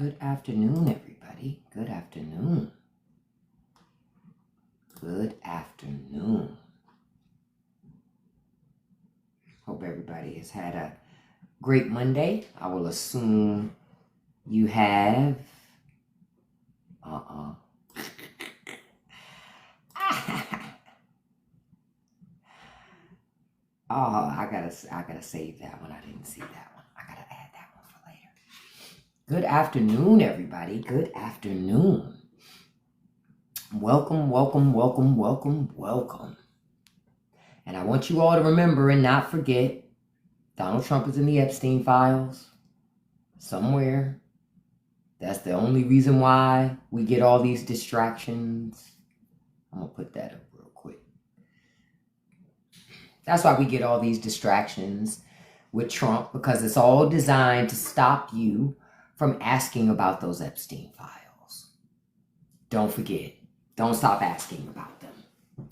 Good afternoon, everybody. Good afternoon. Good afternoon. Hope everybody has had a great Monday. I will assume you have. Oh, I gotta save that one. I didn't see that one. I gotta add that one for later. Good afternoon, everybody. Good afternoon. Welcome, welcome, welcome, welcome, welcome. And I want you all to remember and not forget, Donald Trump is in the Epstein files somewhere. That's the only reason why we get all these distractions. I'm going to put that up real quick. That's why we get all these distractions with Trump, because it's all designed to stop you from asking about those Epstein files. Don't forget. Don't stop asking about them.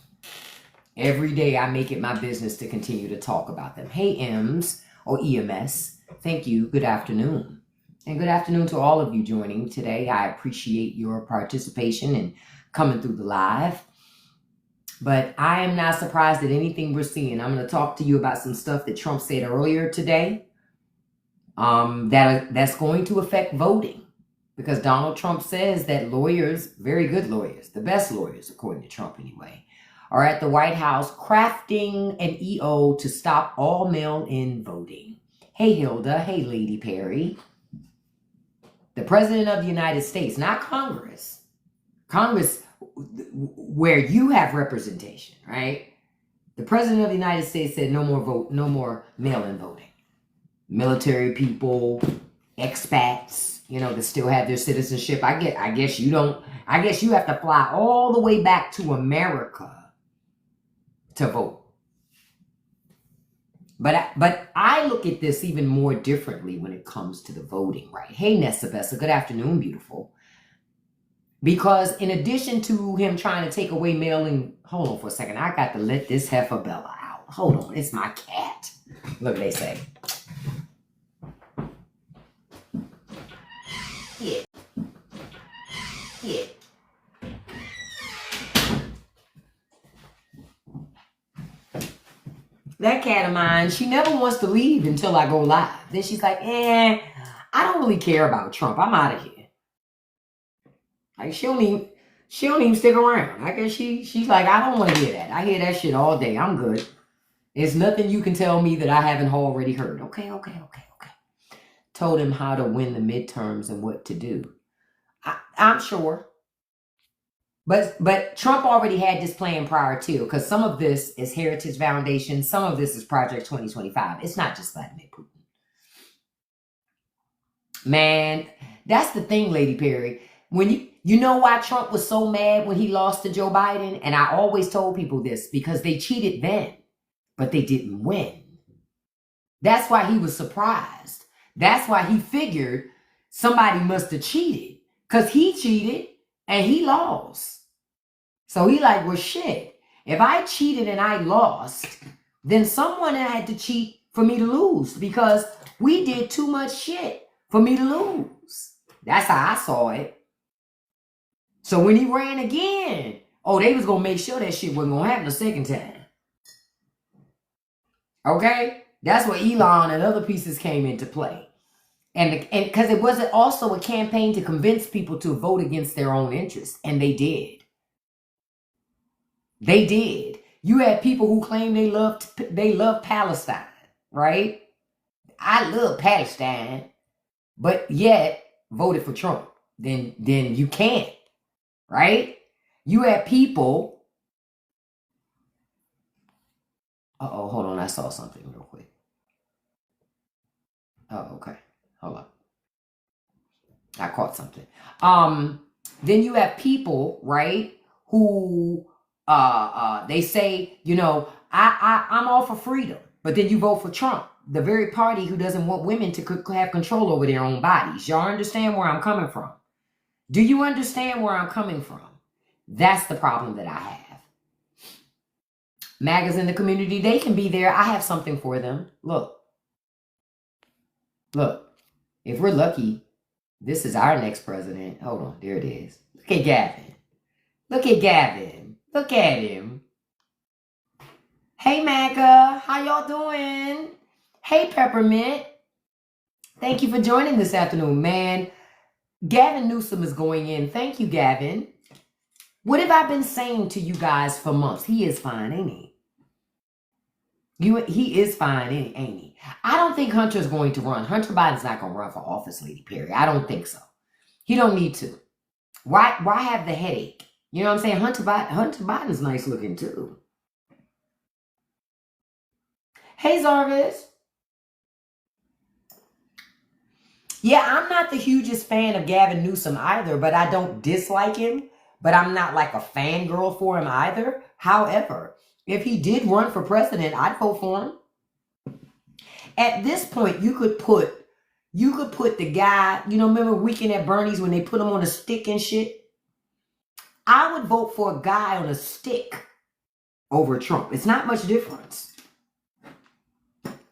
Every day I make it my business to continue to talk about them. Hey, EMS or EMS, thank you. Good afternoon. And good afternoon to all of you joining today. I appreciate your participation and coming through the live. But I am not surprised at anything we're seeing. I'm going to talk to you about some stuff that Trump said earlier today that's going to affect voting. Because Donald Trump says that lawyers, very good lawyers, the best lawyers, according to Trump anyway, are at the White House crafting an EO to stop all mail-in voting. Hey, Hilda. Hey, Lady Perry. The President of the United States, not Congress. Congress, where you have representation, right? The President of the United States said no more mail-in voting. Military people, expats, that still have their citizenship. I guess you have to fly all the way back to America to vote. But I look at this even more differently when it comes to the voting, right? Hey, Nessa Bessa, good afternoon, beautiful. Because in addition to him trying to take away mail-in, hold on for a second. I got to let this heifer Bella out. Hold on, it's my cat. Look, they say. Yeah. Yeah. That cat of mine, she never wants to leave until I go live. Then she's like, I don't really care about Trump. I'm out of here. Like, she don't even stick around. I guess she's like, I don't want to hear that. I hear that shit all day. I'm good. There's nothing you can tell me that I haven't already heard. Okay. Told him how to win the midterms and what to do. I'm sure. But Trump already had this plan prior to, because some of this is Heritage Foundation, some of this is Project 2025. It's not just Vladimir Putin. Man, that's the thing, Lady Perry. When you know why Trump was so mad when he lost to Joe Biden? And I always told people this, because they cheated then, but they didn't win. That's why he was surprised. That's why he figured somebody must have cheated, because he cheated and he lost. So he like, well, shit, if I cheated and I lost, then someone had to cheat for me to lose, because we did too much shit for me to lose. That's how I saw it. So when he ran again, they was going to make sure that shit wasn't going to happen the second time. Okay? That's where Elon and other pieces came into play. And because it wasn't also a campaign to convince people to vote against their own interests. And they did. They did. You had people who claimed they loved Palestine, right? I love Palestine, but yet voted for Trump. Then you can't, right? You had people. Hold on. I saw something real quick. Oh, okay. Hold on. I caught something. Then you have people, right, who they say, I'm all for freedom, but then you vote for Trump, the very party who doesn't want women to have control over their own bodies. Y'all understand where I'm coming from? Do you understand where I'm coming from? That's the problem that I have. MAGAs in the community, they can be there. I have something for them. Look, if we're lucky, This is our next president. Hold on, there it is. Look at Gavin. Look at Gavin. Look at him. Hey, Macca. How y'all doing? Hey, Peppermint. Thank you for joining this afternoon, man. Gavin Newsom is going in. Thank you, Gavin. What have I been saying to you guys for months? He is fine, ain't he? He is fine, ain't he? I don't think Hunter's going to run. Hunter Biden's not going to run for office, Lady Perry. I don't think so. He don't need to. Why have the headache? You know what I'm saying? Hunter Biden's nice looking too. Hey, Zarvis. Yeah, I'm not the hugest fan of Gavin Newsom either, but I don't dislike him. But I'm not like a fangirl for him either. However, if he did run for president, I'd vote for him. At this point, you could put the guy, you know, remember Weekend at Bernie's when they put him on a stick and shit? I would vote for a guy on a stick over Trump. It's not much difference.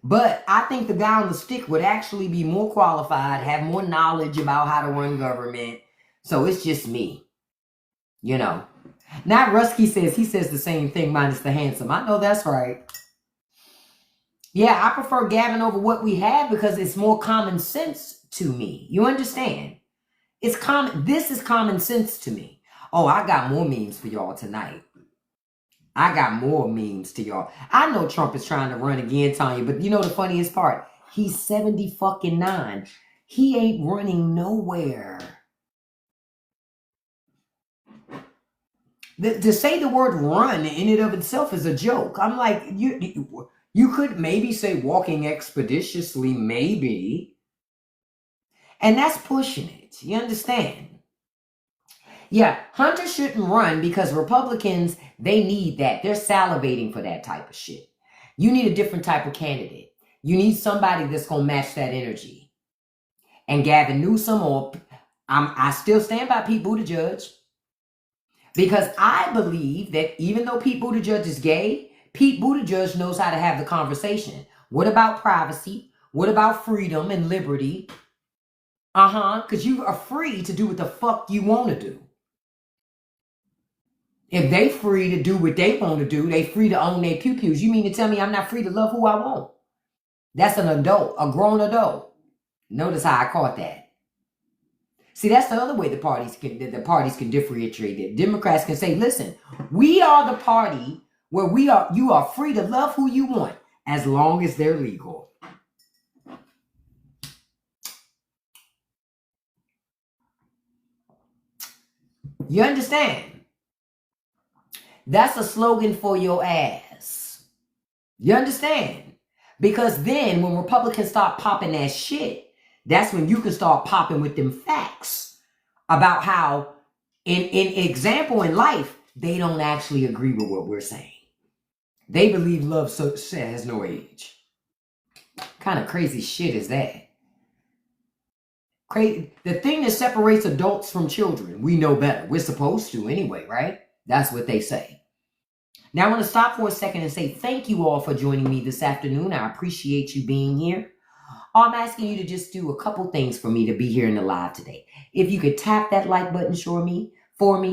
But I think the guy on the stick would actually be more qualified, have more knowledge about how to run government. So it's just me. You know. Now Rusky says, he says the same thing minus the handsome. I know that's right. Yeah, I prefer Gavin over what we have because it's more common sense to me. You understand? It's common. This is common sense to me. Oh, I got more memes for y'all tonight. I got more memes to y'all. I know Trump is trying to run again, Tanya, but you know the funniest part? He's 70-fucking-9. He ain't running nowhere. To say the word run in and of itself is a joke. I'm like, you could maybe say walking expeditiously, maybe. And that's pushing it. You understand? Yeah, Hunter shouldn't run because Republicans, they need that. They're salivating for that type of shit. You need a different type of candidate. You need somebody that's going to match that energy. And Gavin Newsom, or I still stand by Pete Buttigieg. Because I believe that even though Pete Buttigieg is gay, Pete Buttigieg knows how to have the conversation. What about privacy? What about freedom and liberty? Because you are free to do what the fuck you want to do. If they free to do what they want to do, they free to own their pew-pews. You mean to tell me I'm not free to love who I want? That's an adult, a grown adult. Notice how I caught that. See, that's the other way the parties can differentiate. The Democrats can say, listen, we are the party where you are free to love who you want as long as they're legal. You understand? That's a slogan for your ass. You understand? Because then when Republicans start popping that shit, that's when you can start popping with them facts about how, in example in life, they don't actually agree with what we're saying. They believe love has no age. What kind of crazy shit is that? Crazy. The thing that separates adults from children, we know better. We're supposed to anyway, right? That's what they say. Now I want to stop for a second and say thank you all for joining me this afternoon. I appreciate you being here. I'm asking you to just do a couple things for me to be here in the live today. If you could tap that like button for me.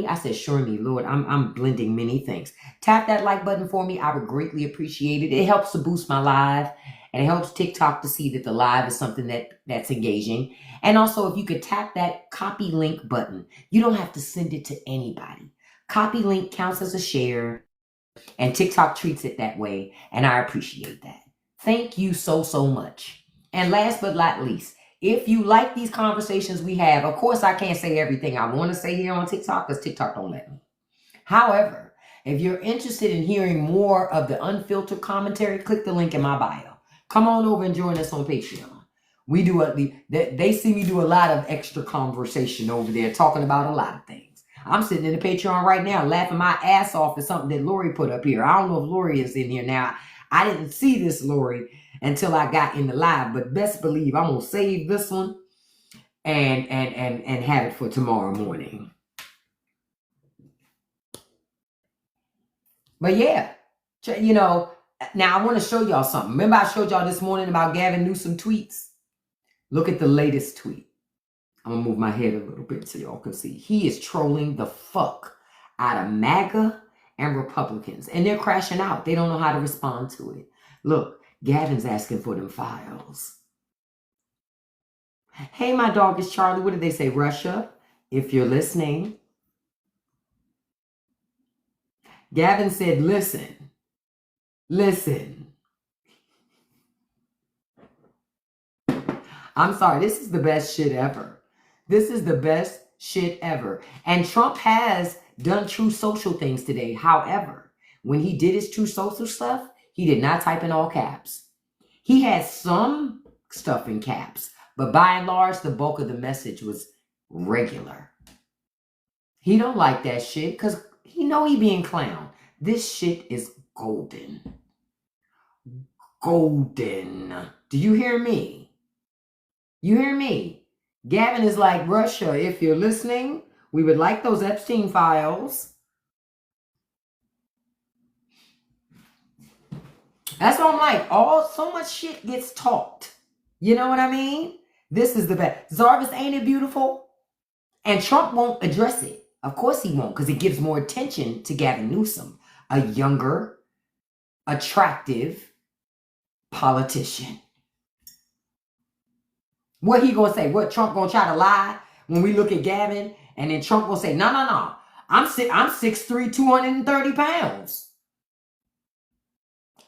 I said, sure me, Lord, I'm blending many things. Tap that like button for me. I would greatly appreciate it. It helps to boost my live, and it helps TikTok to see that the live is something that's engaging. And also, if you could tap that copy link button, you don't have to send it to anybody. Copy link counts as a share, and TikTok treats it that way, and I appreciate that. Thank you so much. And last but not least, if you like these conversations we have, of course, I can't say everything I want to say here on TikTok because TikTok don't let me. However, if you're interested in hearing more of the unfiltered commentary, click the link in my bio. Come on over and join us on Patreon. We do they see me do a lot of extra conversation over there, talking about a lot of things. I'm sitting in the Patreon right now, laughing my ass off at something that Lori put up here. I don't know if Lori is in here now. I didn't see this, Lori, until I got in the live, but best believe I'm gonna save this one and have it for tomorrow morning. But yeah, you know, now I want to show y'all something. Remember I showed y'all this morning about Gavin Newsom tweets? Look at the latest tweet. I'm going to move my head a little bit so y'all can see. He is trolling the fuck out of MAGA and Republicans. And they're crashing out. They don't know how to respond to it. Look, Gavin's asking for them files. Hey, my dog is Charlie. What did they say? Russia, if you're listening. Gavin said, listen. I'm sorry. This is the best shit ever. This is the best shit ever. And Trump has done True Social things today. However, when he did his True Social stuff, he did not type in all caps. He had some stuff in caps, but by and large, the bulk of the message was regular. He don't like that shit because he know he being clown. This shit is golden. Golden. Do you hear me? You hear me? Gavin is like, Russia, if you're listening, we would like those Epstein files. That's what I'm like. So much shit gets talked. You know what I mean? This is the best. Zarvis, ain't it beautiful? And Trump won't address it. Of course he won't, because it gives more attention to Gavin Newsom, a younger, attractive politician. What he gonna say? What Trump gonna try to lie when we look at Gavin? And then Trump gonna say, no. I'm 6'3", 230 pounds.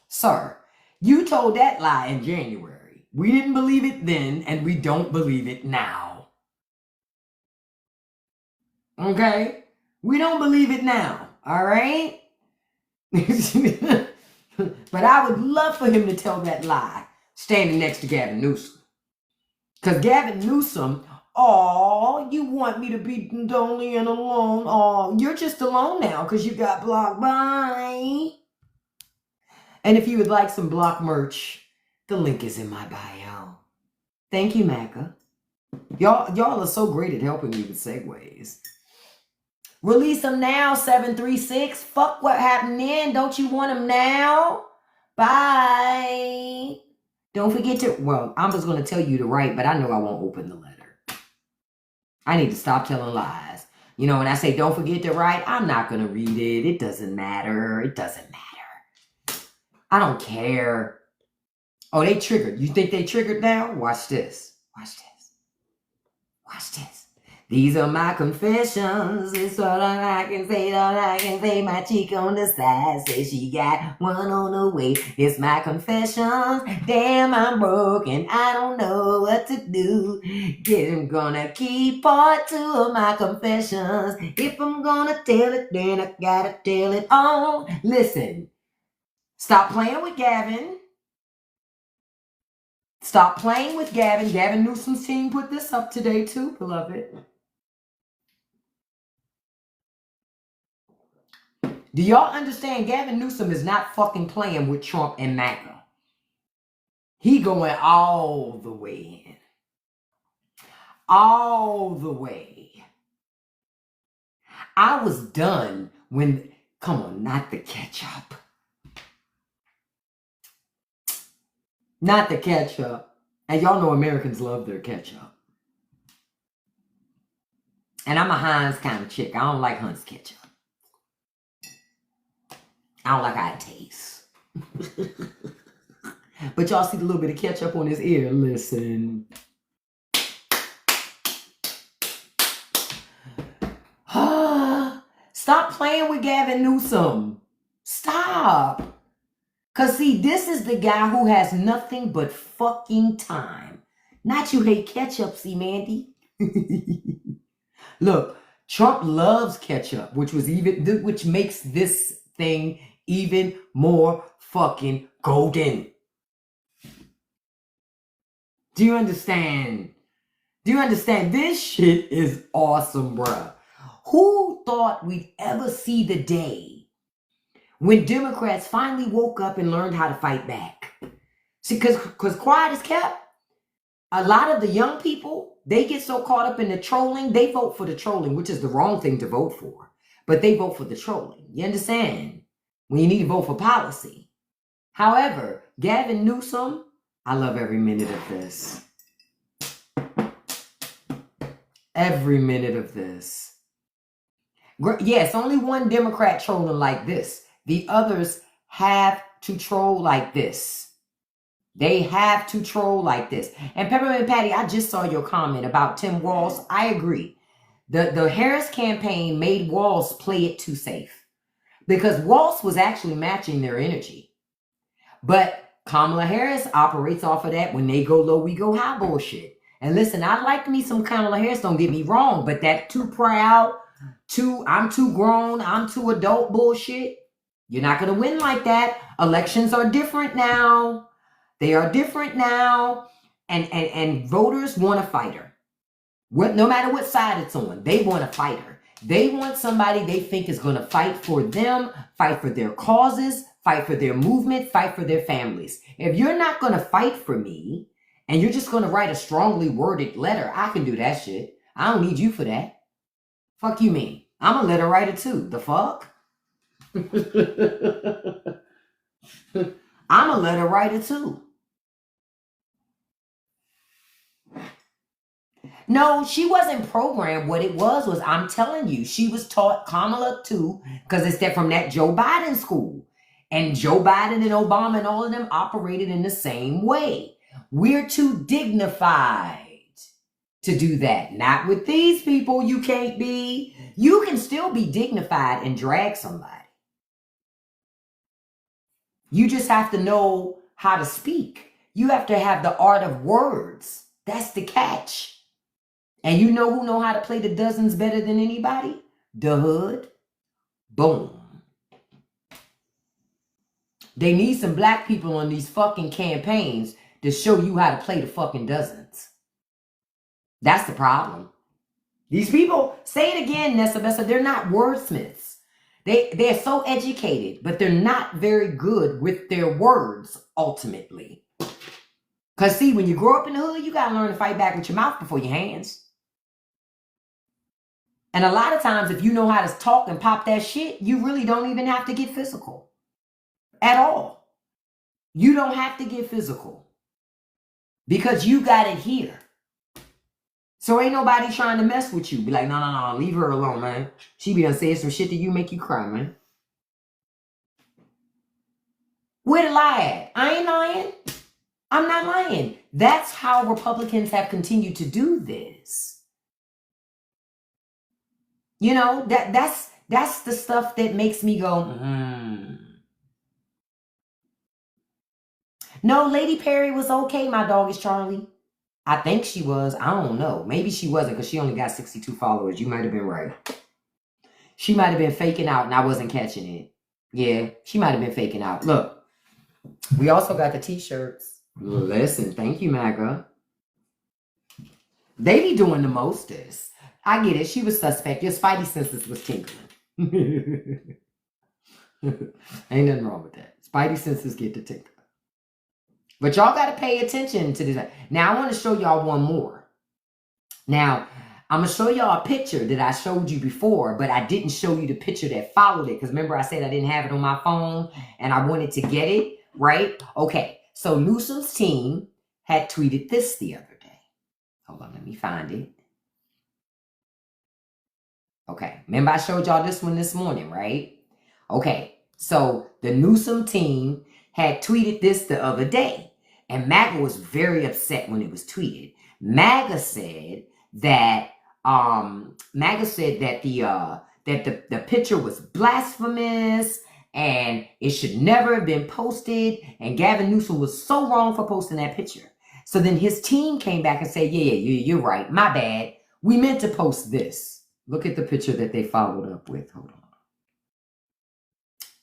Sir, you told that lie in January. We didn't believe it then, and we don't believe it now. Okay? We don't believe it now. All right? But I would love for him to tell that lie standing next to Gavin Newsom. Because Gavin Newsom, you want me to be lonely and alone. You're just alone now because you got blocked. Bye. And if you would like some block merch, the link is in my bio. Thank you, Macca. Y'all are so great at helping me with segues. Release them now, 736. Fuck what happened then. Don't you want them now? Bye. Don't forget to, I was going to tell you to write, but I know I won't open the letter. I need to stop telling lies. You know, when I say don't forget to write, I'm not going to read it. It doesn't matter. It doesn't matter. I don't care. Oh, they triggered. You think they triggered now? Watch this. Watch this. Watch this. These are my confessions. It's all I can say. All I can say. My cheek on the side says she got one on the way. It's my confessions. Damn, I'm broken. I don't know what to do. I'm gonna keep part 2 of my confessions. If I'm gonna tell it, then I gotta tell it all. Listen. Stop playing with Gavin. Stop playing with Gavin. Gavin Newsom's team put this up today too, beloved. Do y'all understand? Gavin Newsom is not fucking playing with Trump and MAGA. He going all the way in. All the way. I was done when, come on, not the ketchup. Not the ketchup. And y'all know Americans love their ketchup. And I'm a Heinz kind of chick. I don't like Hunt's ketchup. I don't like how it tastes. But y'all see the little bit of ketchup on his ear. Listen. Stop playing with Gavin Newsom. Stop. Because, see, this is the guy who has nothing but fucking time. Not you hate ketchup, see, Mandy. Look, Trump loves ketchup, which makes this thing even more fucking golden. Do you understand? Do you understand? This shit is awesome, bruh. Who thought we'd ever see the day when Democrats finally woke up and learned how to fight back? See, because quiet is kept. A lot of the young people, they get so caught up in the trolling, they vote for the trolling, which is the wrong thing to vote for. But they vote for the trolling. You understand? When you need to vote for policy. However, Gavin Newsom, I love every minute of this. Every minute of this. Yes, only one Democrat trolling like this. The others have to troll like this. They have to troll like this. And Peppermint Patty, I just saw your comment about Tim Walz. I agree. The Harris campaign made Walz play it too safe because Walz was actually matching their energy. But Kamala Harris operates off of that when they go low, we go high bullshit. And listen, I like me some Kamala Harris, don't get me wrong, but that too proud, I'm too grown, I'm too adult bullshit, you're not going to win like that. Elections are different now. They are different now. And voters want a fighter. No matter what side it's on, they want a fighter. They want somebody they think is going to fight for them, fight for their causes, fight for their movement, fight for their families. If you're not going to fight for me and you're just going to write a strongly worded letter, I can do that shit. I don't need you for that. Fuck you mean? I'm a letter writer too. The fuck? I'm a letter writer too. No, she wasn't programmed. What it was I'm telling you, she was taught Kamala too, because it's that from that Joe Biden school. And Joe Biden and Obama and all of them operated in the same way. We're too dignified to do that. Not with these people, you can't be. You can still be dignified and drag somebody. You just have to know how to speak. You have to have the art of words. That's the catch. And you know who know how to play the dozens better than anybody? The hood. Boom. They need some black people on these fucking campaigns to show you how to play the fucking dozens. That's the problem. These people, say it again, Nessa Bessa, they're not wordsmiths. They're so educated, but they're not very good with their words, ultimately. Because see, when you grow up in the hood, you got to learn to fight back with your mouth before your hands. And a lot of times, if you know how to talk and pop that shit, you really don't even have to get physical. At all. You don't have to get physical. Because you got it here. So ain't nobody trying to mess with you. Be like, no, leave her alone, man. She be done saying some shit to you, make you cry, man. Where the lie at? I ain't lying. I'm not lying. That's how Republicans have continued to do this. You know, that's the stuff that makes me go, No, Lady Perry was okay, my dog is Charlie. I think she was. I don't know. Maybe she wasn't because she only got 62 followers. You might have been right. She might have been faking out and I wasn't catching it. Yeah, she might have been faking out. Look, we also got the t-shirts. Listen, thank you, MAGA. They be doing the mostest. I get it. She was suspect. Your spidey senses was tingling. Ain't nothing wrong with that. Spidey senses get to tinkle. But y'all got to pay attention to this. Now, I want to show y'all one more. Now, I'm going to show y'all a picture that I showed you before, but I didn't show you the picture that followed it. Because remember, I said I didn't have it on my phone and I wanted to get it, right? Okay, so Newsom's team had tweeted this the other day. Hold on, let me find it. Okay, remember I showed y'all this one this morning, right? Okay, so the Newsom team had tweeted this the other day. And MAGA was very upset when it was tweeted. MAGA said that the picture was blasphemous and it should never have been posted. And Gavin Newsom was so wrong for posting that picture. So then his team came back and said, yeah, you're right. My bad. We meant to post this. Look at the picture that they followed up with. Hold on.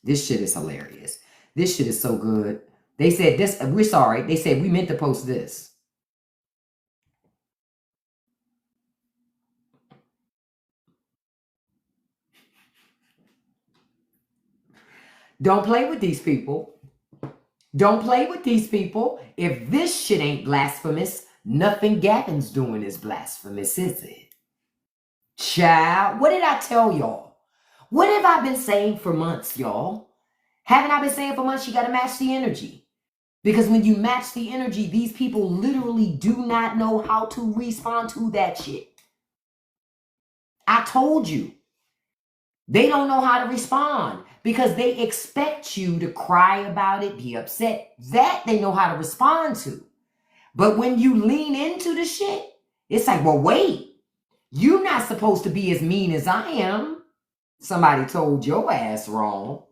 This shit is hilarious. This shit is so good. They said this, we're sorry. They said we meant to post this. Don't play with these people. Don't play with these people. If this shit ain't blasphemous, nothing Gavin's doing is blasphemous, is it? Child, what did I tell y'all? What have I been saying for months, y'all? Haven't I been saying for months you got to match the energy? Because when you match the energy, these people literally do not know how to respond to that shit. I told you. They don't know how to respond because they expect you to cry about it, be upset. That they know how to respond to. But when you lean into the shit, it's like, well, wait, you're not supposed to be as mean as I am. Somebody told your ass wrong.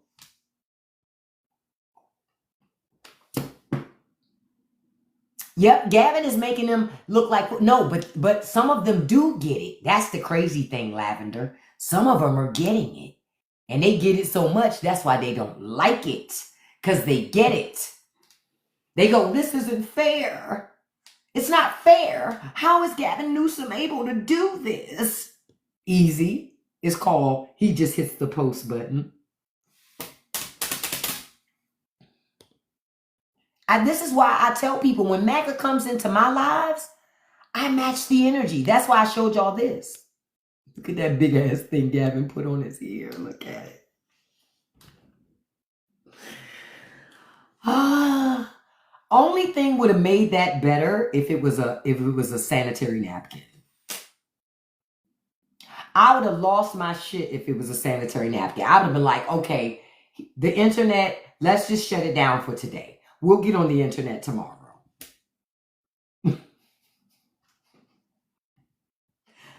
Yep, Gavin is making them look like, no, but some of them do get it. That's the crazy thing, Lavender. Some of them are getting it. And they get it so much, that's why they don't like it. Because they get it. They go, this isn't fair. It's not fair. How is Gavin Newsom able to do this? Easy. It's called, he just hits the post button. This is why I tell people when MAGA comes into my lives, I match the energy. That's why I showed y'all this. Look at that big ass thing Gavin put on his ear. Look at it. Only thing would have made that better if it was a sanitary napkin. I would have lost my shit if it was a sanitary napkin. I would have been like, okay, the internet, let's just shut it down for today. We'll get on the internet tomorrow.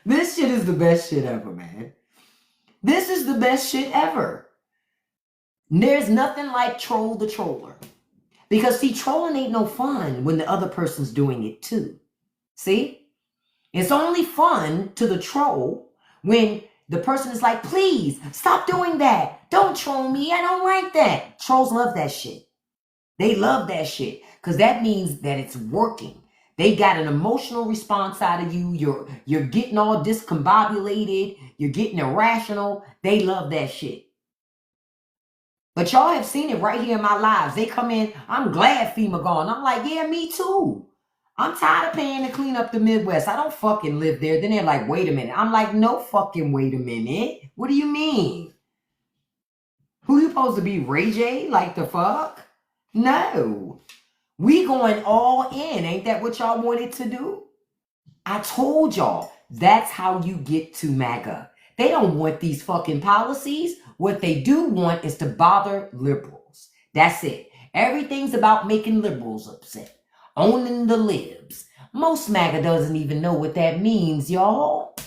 This shit is the best shit ever, man. This is the best shit ever. There's nothing like troll the troller. Because see, trolling ain't no fun when the other person's doing it too. See? It's only fun to the troll when the person is like, please, stop doing that. Don't troll me. I don't like that. Trolls love that shit. They love that shit because that means that it's working. They got an emotional response out of you. You're getting all discombobulated. You're getting irrational. They love that shit. But y'all have seen it right here in my lives. They come in, I'm glad FEMA gone. I'm like, yeah, me too. I'm tired of paying to clean up the Midwest. I don't fucking live there. Then they're like, wait a minute. I'm like, no fucking wait a minute. What do you mean? Who you supposed to be, Ray J? Like the fuck? No. We going all in. Ain't that what y'all wanted to do? I told y'all, that's how you get to MAGA. They don't want these fucking policies. What they do want is to bother liberals. That's it. Everything's about making liberals upset. Owning the libs. Most MAGA doesn't even know what that means, y'all.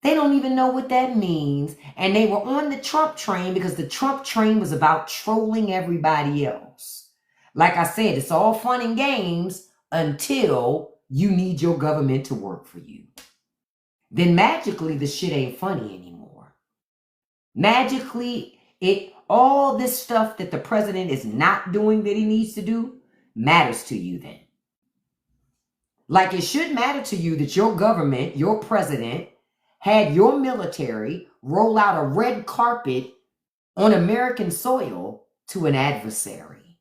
They don't even know what that means. And they were on the Trump train because the Trump train was about trolling everybody else. Like I said, it's all fun and games until you need your government to work for you. Then magically the shit ain't funny anymore. Magically, all this stuff that the president is not doing that he needs to do matters to you then. Like it should matter to you that your government, your president, had your military roll out a red carpet on American soil to an adversary.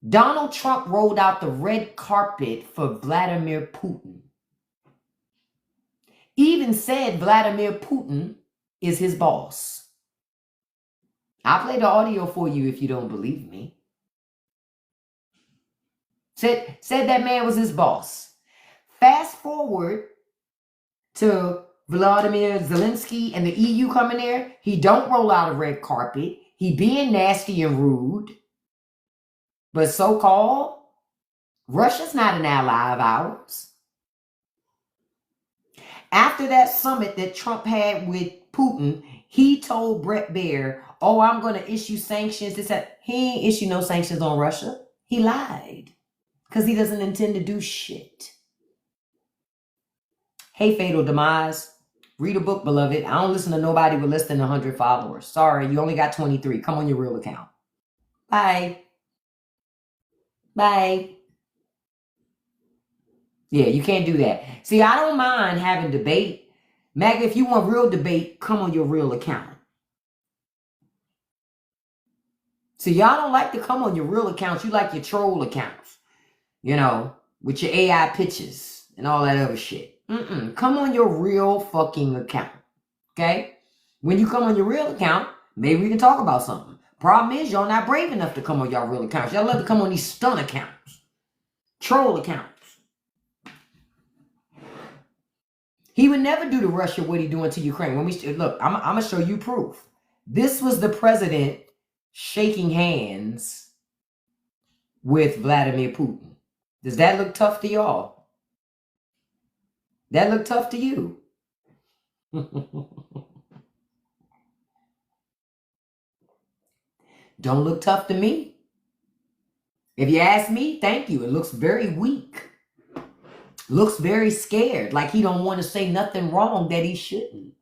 Donald Trump rolled out the red carpet for Vladimir Putin. Even said Vladimir Putin is his boss. I'll play the audio for you if you don't believe me. Said that man was his boss. Fast forward to Vladimir Zelensky and the EU coming there. He don't roll out a red carpet. He being nasty and rude. But so-called, Russia's not an ally of ours. After that summit that Trump had with Putin, he told Bret Baier, oh, I'm going to issue sanctions. He ain't issue no sanctions on Russia. He lied because he doesn't intend to do shit. Hey, Fatal Demise. Read a book, beloved. I don't listen to nobody with less than 100 followers. Sorry, you only got 23. Come on your real account. Bye. Bye. Yeah, you can't do that. See, I don't mind having debate. MAGA, if you want real debate, come on your real account. See, y'all don't like to come on your real accounts. You like your troll accounts. You know, with your AI pictures and all that other shit. Come on your real fucking account. Okay? When you come on your real account, maybe we can talk about something. Problem is, y'all not brave enough to come on y'all real accounts. Y'all love to come on these stun accounts. Troll accounts. He would never do to Russia what he doing to Ukraine. When we look, I'm gonna show you proof. This was the president shaking hands with Vladimir Putin. Does that look tough to y'all? That look tough to you? Don't look tough to me. If you ask me, thank you. It looks very weak. Looks very scared, like he don't want to say nothing wrong that he shouldn't.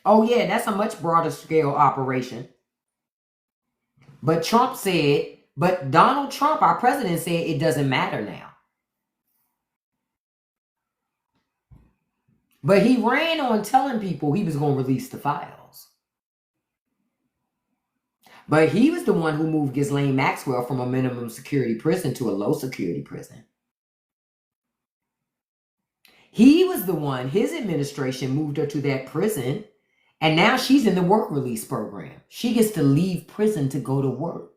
Oh yeah, that's a much broader scale operation. But Donald Trump, our president, said it doesn't matter now. But he ran on telling people he was going to release the files. But he was the one who moved Ghislaine Maxwell from a minimum security prison to a low security prison. He was the one, his administration moved her to that prison, and now she's in the work release program. She gets to leave prison to go to work.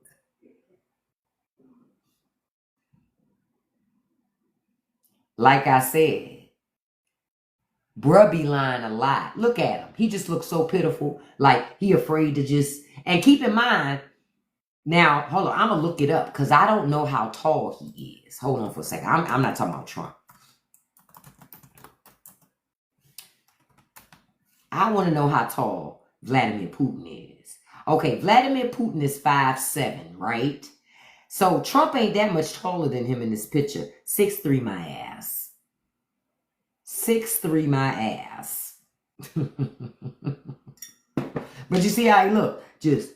Like I said, bruh be lying a lot. Look at him. He just looks so pitiful. Like he afraid to just... And keep in mind, now, hold on. I'm going to look it up because I don't know how tall he is. Hold on for a second. I'm not talking about Trump. I want to know how tall Vladimir Putin is. Okay, Vladimir Putin is 5'7", right? So Trump ain't that much taller than him in this picture. 6'3", my ass. 6'3", my ass. But you see how he look? Just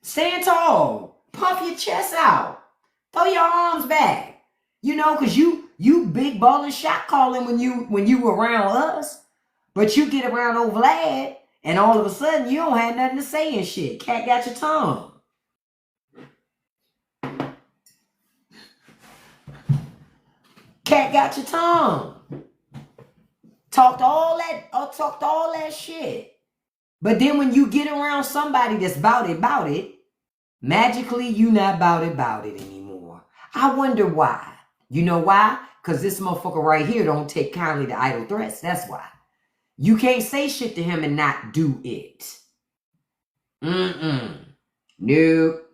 stand tall. Puff your chest out. Throw your arms back. You know, because you big ballin' shot calling when you were around us. But you get around old Vlad, and all of a sudden you don't have nothing to say and shit. Cat got your tongue. Cat got your tongue. Talked all that shit. But then when you get around somebody that's bout it, magically you not bout it anymore. I wonder why. You know why? Because this motherfucker right here don't take kindly to idle threats. That's why. You can't say shit to him and not do it. Nope.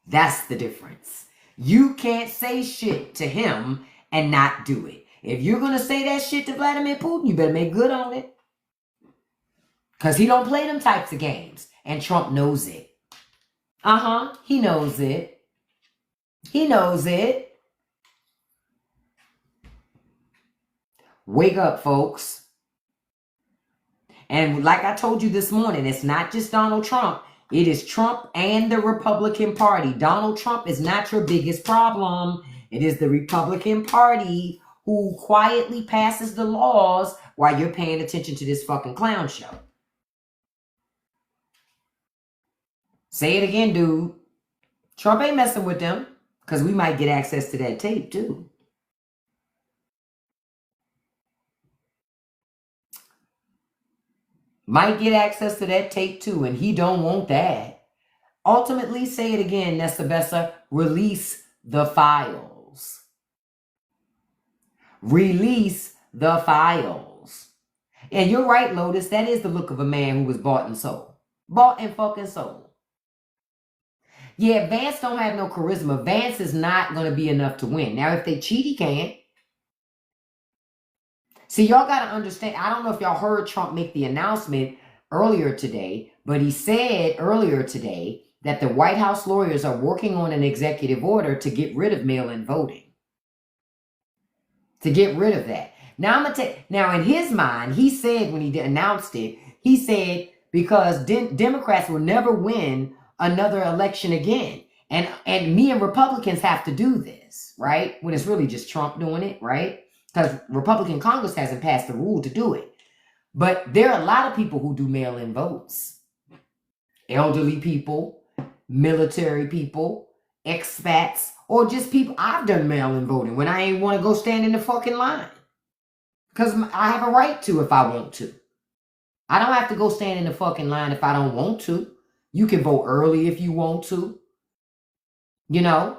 That's the difference. You can't say shit to him and not do it. If you're going to say that shit to Vladimir Putin, you better make good on it. Because he don't play them types of games. And Trump knows it. He knows it. He knows it. Wake up, folks. And like I told you this morning, it's not just Donald Trump. It is Trump and the Republican Party. Donald Trump is not your biggest problem. It is the Republican Party who quietly passes the laws while you're paying attention to this fucking clown show. Say it again, dude. Trump ain't messing with them because we might get access to that tape too. Might get access to that tape too, and he don't want that. Ultimately, say it again, Nessa, release the files. Release the files. And you're right, Lotus, that is the look of a man who was bought and sold. Bought and fucking sold. Yeah, Vance don't have no charisma. Vance is not going to be enough to win. Now, if they cheat, he can. See, y'all got to understand, I don't know if y'all heard Trump make the announcement earlier today, but he said earlier today that the White House lawyers are working on an executive order to get rid of mail-in voting. To get rid of that. Now, I'm going to now in his mind, he said when he announced it, he said because Democrats will never win another election again. And me and Republicans have to do this, right? When it's really just Trump doing it, right? Because Republican Congress hasn't passed the rule to do it. But there are a lot of people who do mail-in votes. Elderly people, military people, expats, or just people. I've done mail-in voting when I ain't want to go stand in the fucking line. Because I have a right to if I want to. I don't have to go stand in the fucking line if I don't want to. You can vote early if you want to. You know?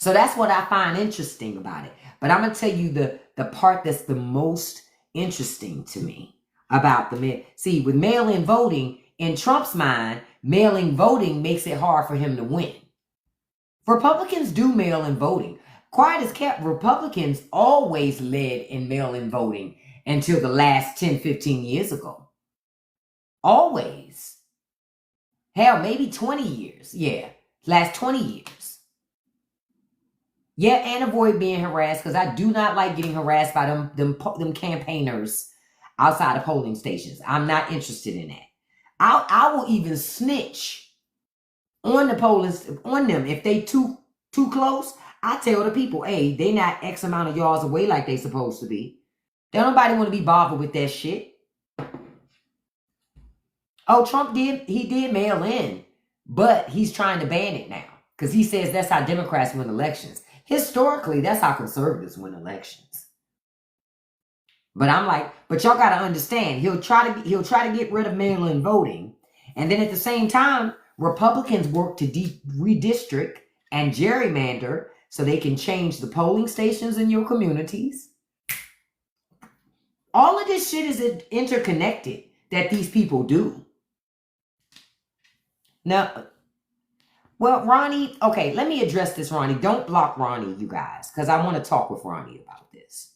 So that's what I find interesting about it. But I'm going to tell you the part that's the most interesting to me about the mail. See, with mail-in voting, in Trump's mind, mail-in voting makes it hard for him to win. Republicans do mail-in voting. Quiet as kept, Republicans always led in mail-in voting until the last 10, 15 years ago. Always. Hell, maybe 20 years. Yeah, last 20 years. Yeah, and avoid being harassed, because I do not like getting harassed by them campaigners outside of polling stations. I'm not interested in that. I will even snitch on the polling, on them if they too close. I tell the people, hey, they not X amount of yards away like they supposed to be. Don't nobody want to be bothered with that shit. Oh, Trump did mail in, but he's trying to ban it now because he says that's how Democrats win elections. Historically, that's how conservatives win elections. But I'm like, but y'all got to understand, he'll try to get rid of mail-in voting, and then at the same time, Republicans work to redistrict and gerrymander so they can change the polling stations in your communities. All of this shit is interconnected that these people do. Now, well, Ronnie, okay, let me address this, Ronnie. Don't block Ronnie, you guys, because I want to talk with Ronnie about this.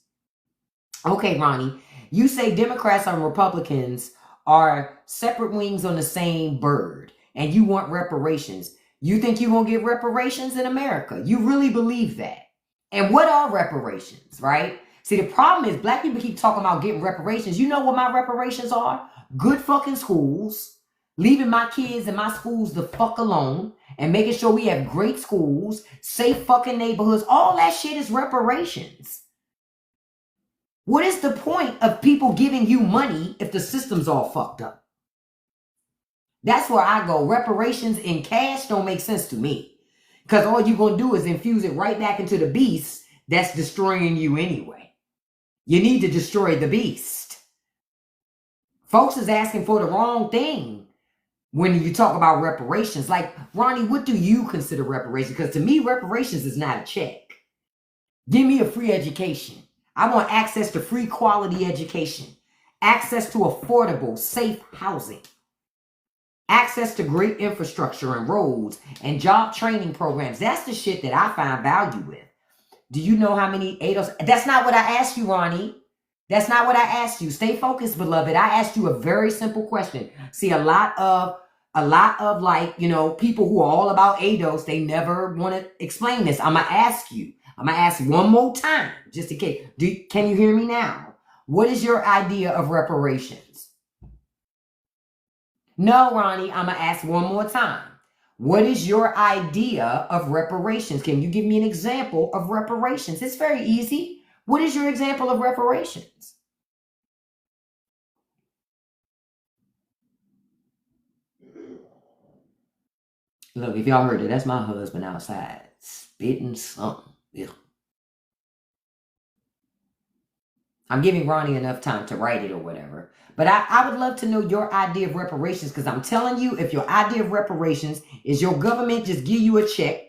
Okay, Ronnie, you say Democrats and Republicans are separate wings on the same bird, and you want reparations. You think you're going to get reparations in America? You really believe that? And what are reparations, right? See, the problem is black people keep talking about getting reparations. You know what my reparations are? Good fucking schools, leaving my kids and my schools the fuck alone, and making sure we have great schools, safe fucking neighborhoods. All that shit is reparations. What is the point of people giving you money if the system's all fucked up? That's where I go. Reparations in cash don't make sense to me. Because all you're going to do is infuse it right back into the beast that's destroying you anyway. You need to destroy the beast. Folks is asking for the wrong thing when you talk about reparations. Like, Ronnie, what do you consider reparations? Because to me, reparations is not a check. Give me a free education. I want access to free quality education. Access to affordable, safe housing. Access to great infrastructure and roads and job training programs. That's the shit that I find value with. Do you know how many ADOS? That's not what I asked you, Ronnie. That's not what I asked you. Stay focused, beloved. I asked you a very simple question. See, a lot of like, you know, people who are all about ADOS, they never want to explain this. I'm going to ask you. I'm going to ask one more time, just in case. Can you hear me now? What is your idea of reparations? No, Ronnie, I'm going to ask one more time. What is your idea of reparations? Can you give me an example of reparations? It's very easy. What is your example of reparations? Look, if y'all heard it, that's my husband outside spitting something. Yeah. I'm giving Ronnie enough time to write it or whatever. But I would love to know your idea of reparations, because I'm telling you, if your idea of reparations is your government just give you a check,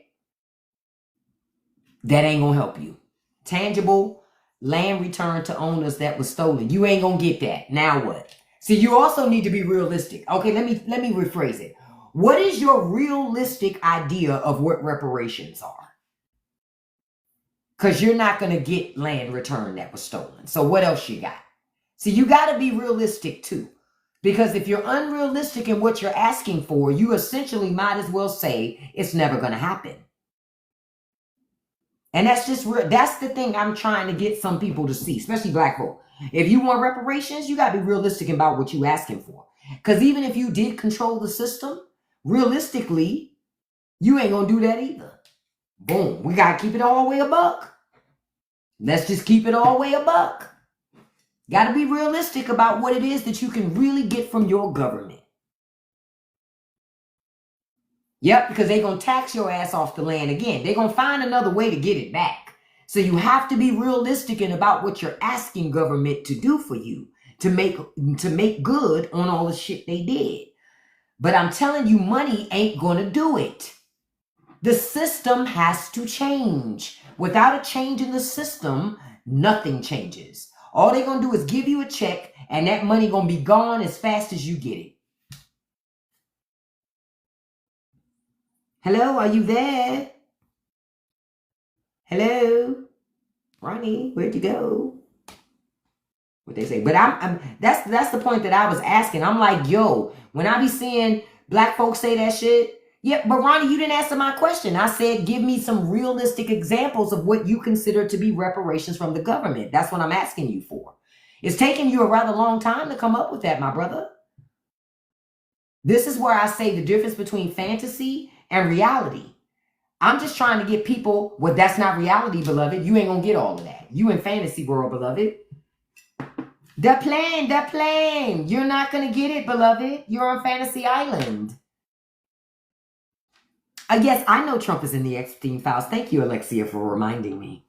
that ain't going to help you. Tangible land return to owners that was stolen. You ain't going to get that. Now what? See, you also need to be realistic. Okay, let me rephrase it. What is your realistic idea of what reparations are? Because you're not going to get land return that was stolen. So what else you got? See, you got to be realistic too. Because if you're unrealistic in what you're asking for, you essentially might as well say it's never going to happen. And that's just that's the thing I'm trying to get some people to see, especially black folk. If you want reparations, you got to be realistic about what you're asking for. Because even if you did control the system, realistically, you ain't going to do that either. Boom. We got to keep it all the way a buck. Let's just keep it all the way a buck. Got to be realistic about what it is that you can really get from your government. Yep, because they're going to tax your ass off the land again. They're going to find another way to get it back. So you have to be realistic in about what you're asking government to do for you to make good on all the shit they did. But I'm telling you, money ain't going to do it. The system has to change. Without a change in the system, nothing changes. All they're going to do is give you a check, and that money going to be gone as fast as you get it. Hello, are you there? Hello? Ronnie, where'd you go? What they say. But that's the point that I was asking. I'm like, yo, when I be seeing black folks say that shit, yeah, but Ronnie, you didn't answer my question. I said, give me some realistic examples of what you consider to be reparations from the government. That's what I'm asking you for. It's taking you a rather long time to come up with that, my brother. This is where I say the difference between fantasy and reality. I'm just trying to get people, well, that's not reality, beloved. You ain't gonna get all of that. You in fantasy world, beloved. The plane. You're not gonna get it, beloved. You're on Fantasy Island. Yes, I know Trump is in the Epstein files. Thank you, Alexia, for reminding me.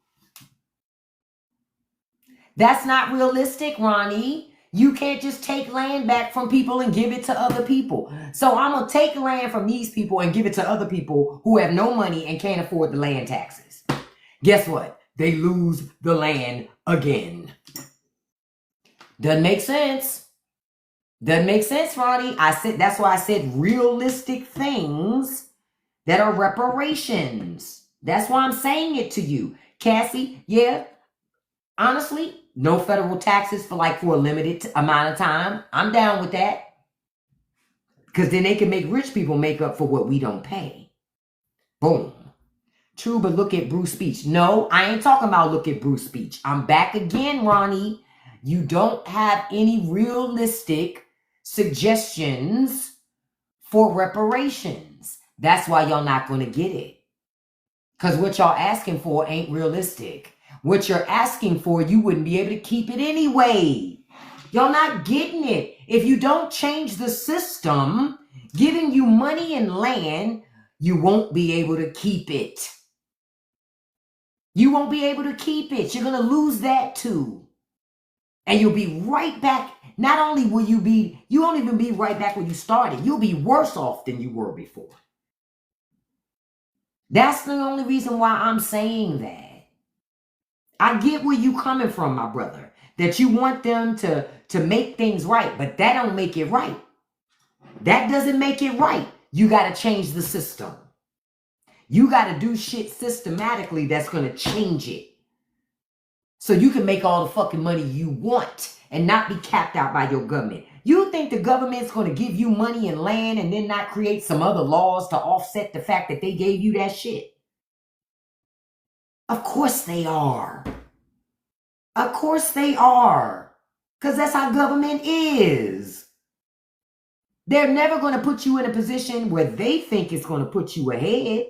That's not realistic, Ronnie. You can't just take land back from people and give it to other people. So I'm going to take land from these people and give it to other people who have no money and can't afford the land taxes. Guess what? They lose the land again. Doesn't make sense. Doesn't make sense, Ronnie. That's why I said realistic things that are reparations. That's why I'm saying it to you. Cassie, yeah, honestly, no federal taxes for a limited amount of time. I'm down with that. Because then they can make rich people make up for what we don't pay. Boom. True, but look at Bruce speech. No, I ain't talking about look at Bruce speech. I'm back again, Ronnie. You don't have any realistic suggestions for reparations. That's why y'all not going to get it. Because what y'all asking for ain't realistic. What you're asking for, you wouldn't be able to keep it anyway. Y'all not getting it. If you don't change the system, giving you money and land, you won't be able to keep it. You won't be able to keep it. You're going to lose that too. And you'll be right back. Not only will you won't even be right back where you started. You'll be worse off than you were before. That's the only reason why I'm saying that. I get where you coming from, my brother, that you want them to make things right, but that don't make it right. That doesn't make it right. You got to change the system. You got to do shit systematically that's going to change it. So you can make all the fucking money you want and not be capped out by your government. You think the government's going to give you money and land and then not create some other laws to offset the fact that they gave you that shit? Of course they are. Of course they are. Because that's how government is. They're never going to put you in a position where they think it's going to put you ahead.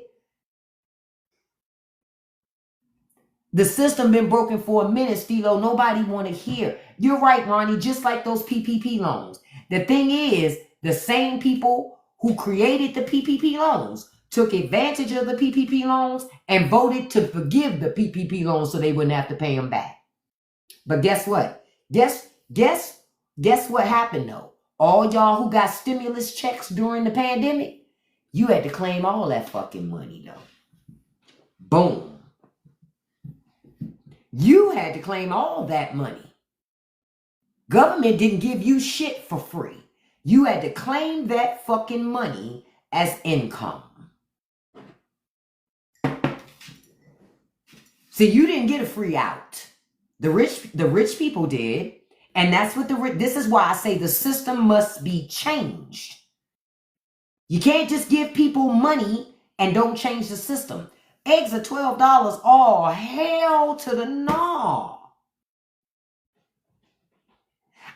The system been broken for a minute, Stilo. Nobody want to hear. You're right, Ronnie. Just like those PPP loans. The thing is, the same people who created the PPP loans took advantage of the PPP loans and voted to forgive the PPP loans so they wouldn't have to pay them back. But guess what? Guess what happened though? All y'all who got stimulus checks during the pandemic, you had to claim all that fucking money though. Boom. You had to claim all that money. Government didn't give you shit for free. You had to claim that fucking money as income. See, you didn't get a free out. The rich people did. And that's what this is why I say the system must be changed. You can't just give people money and don't change the system. Eggs are $12. Oh, hell to the no.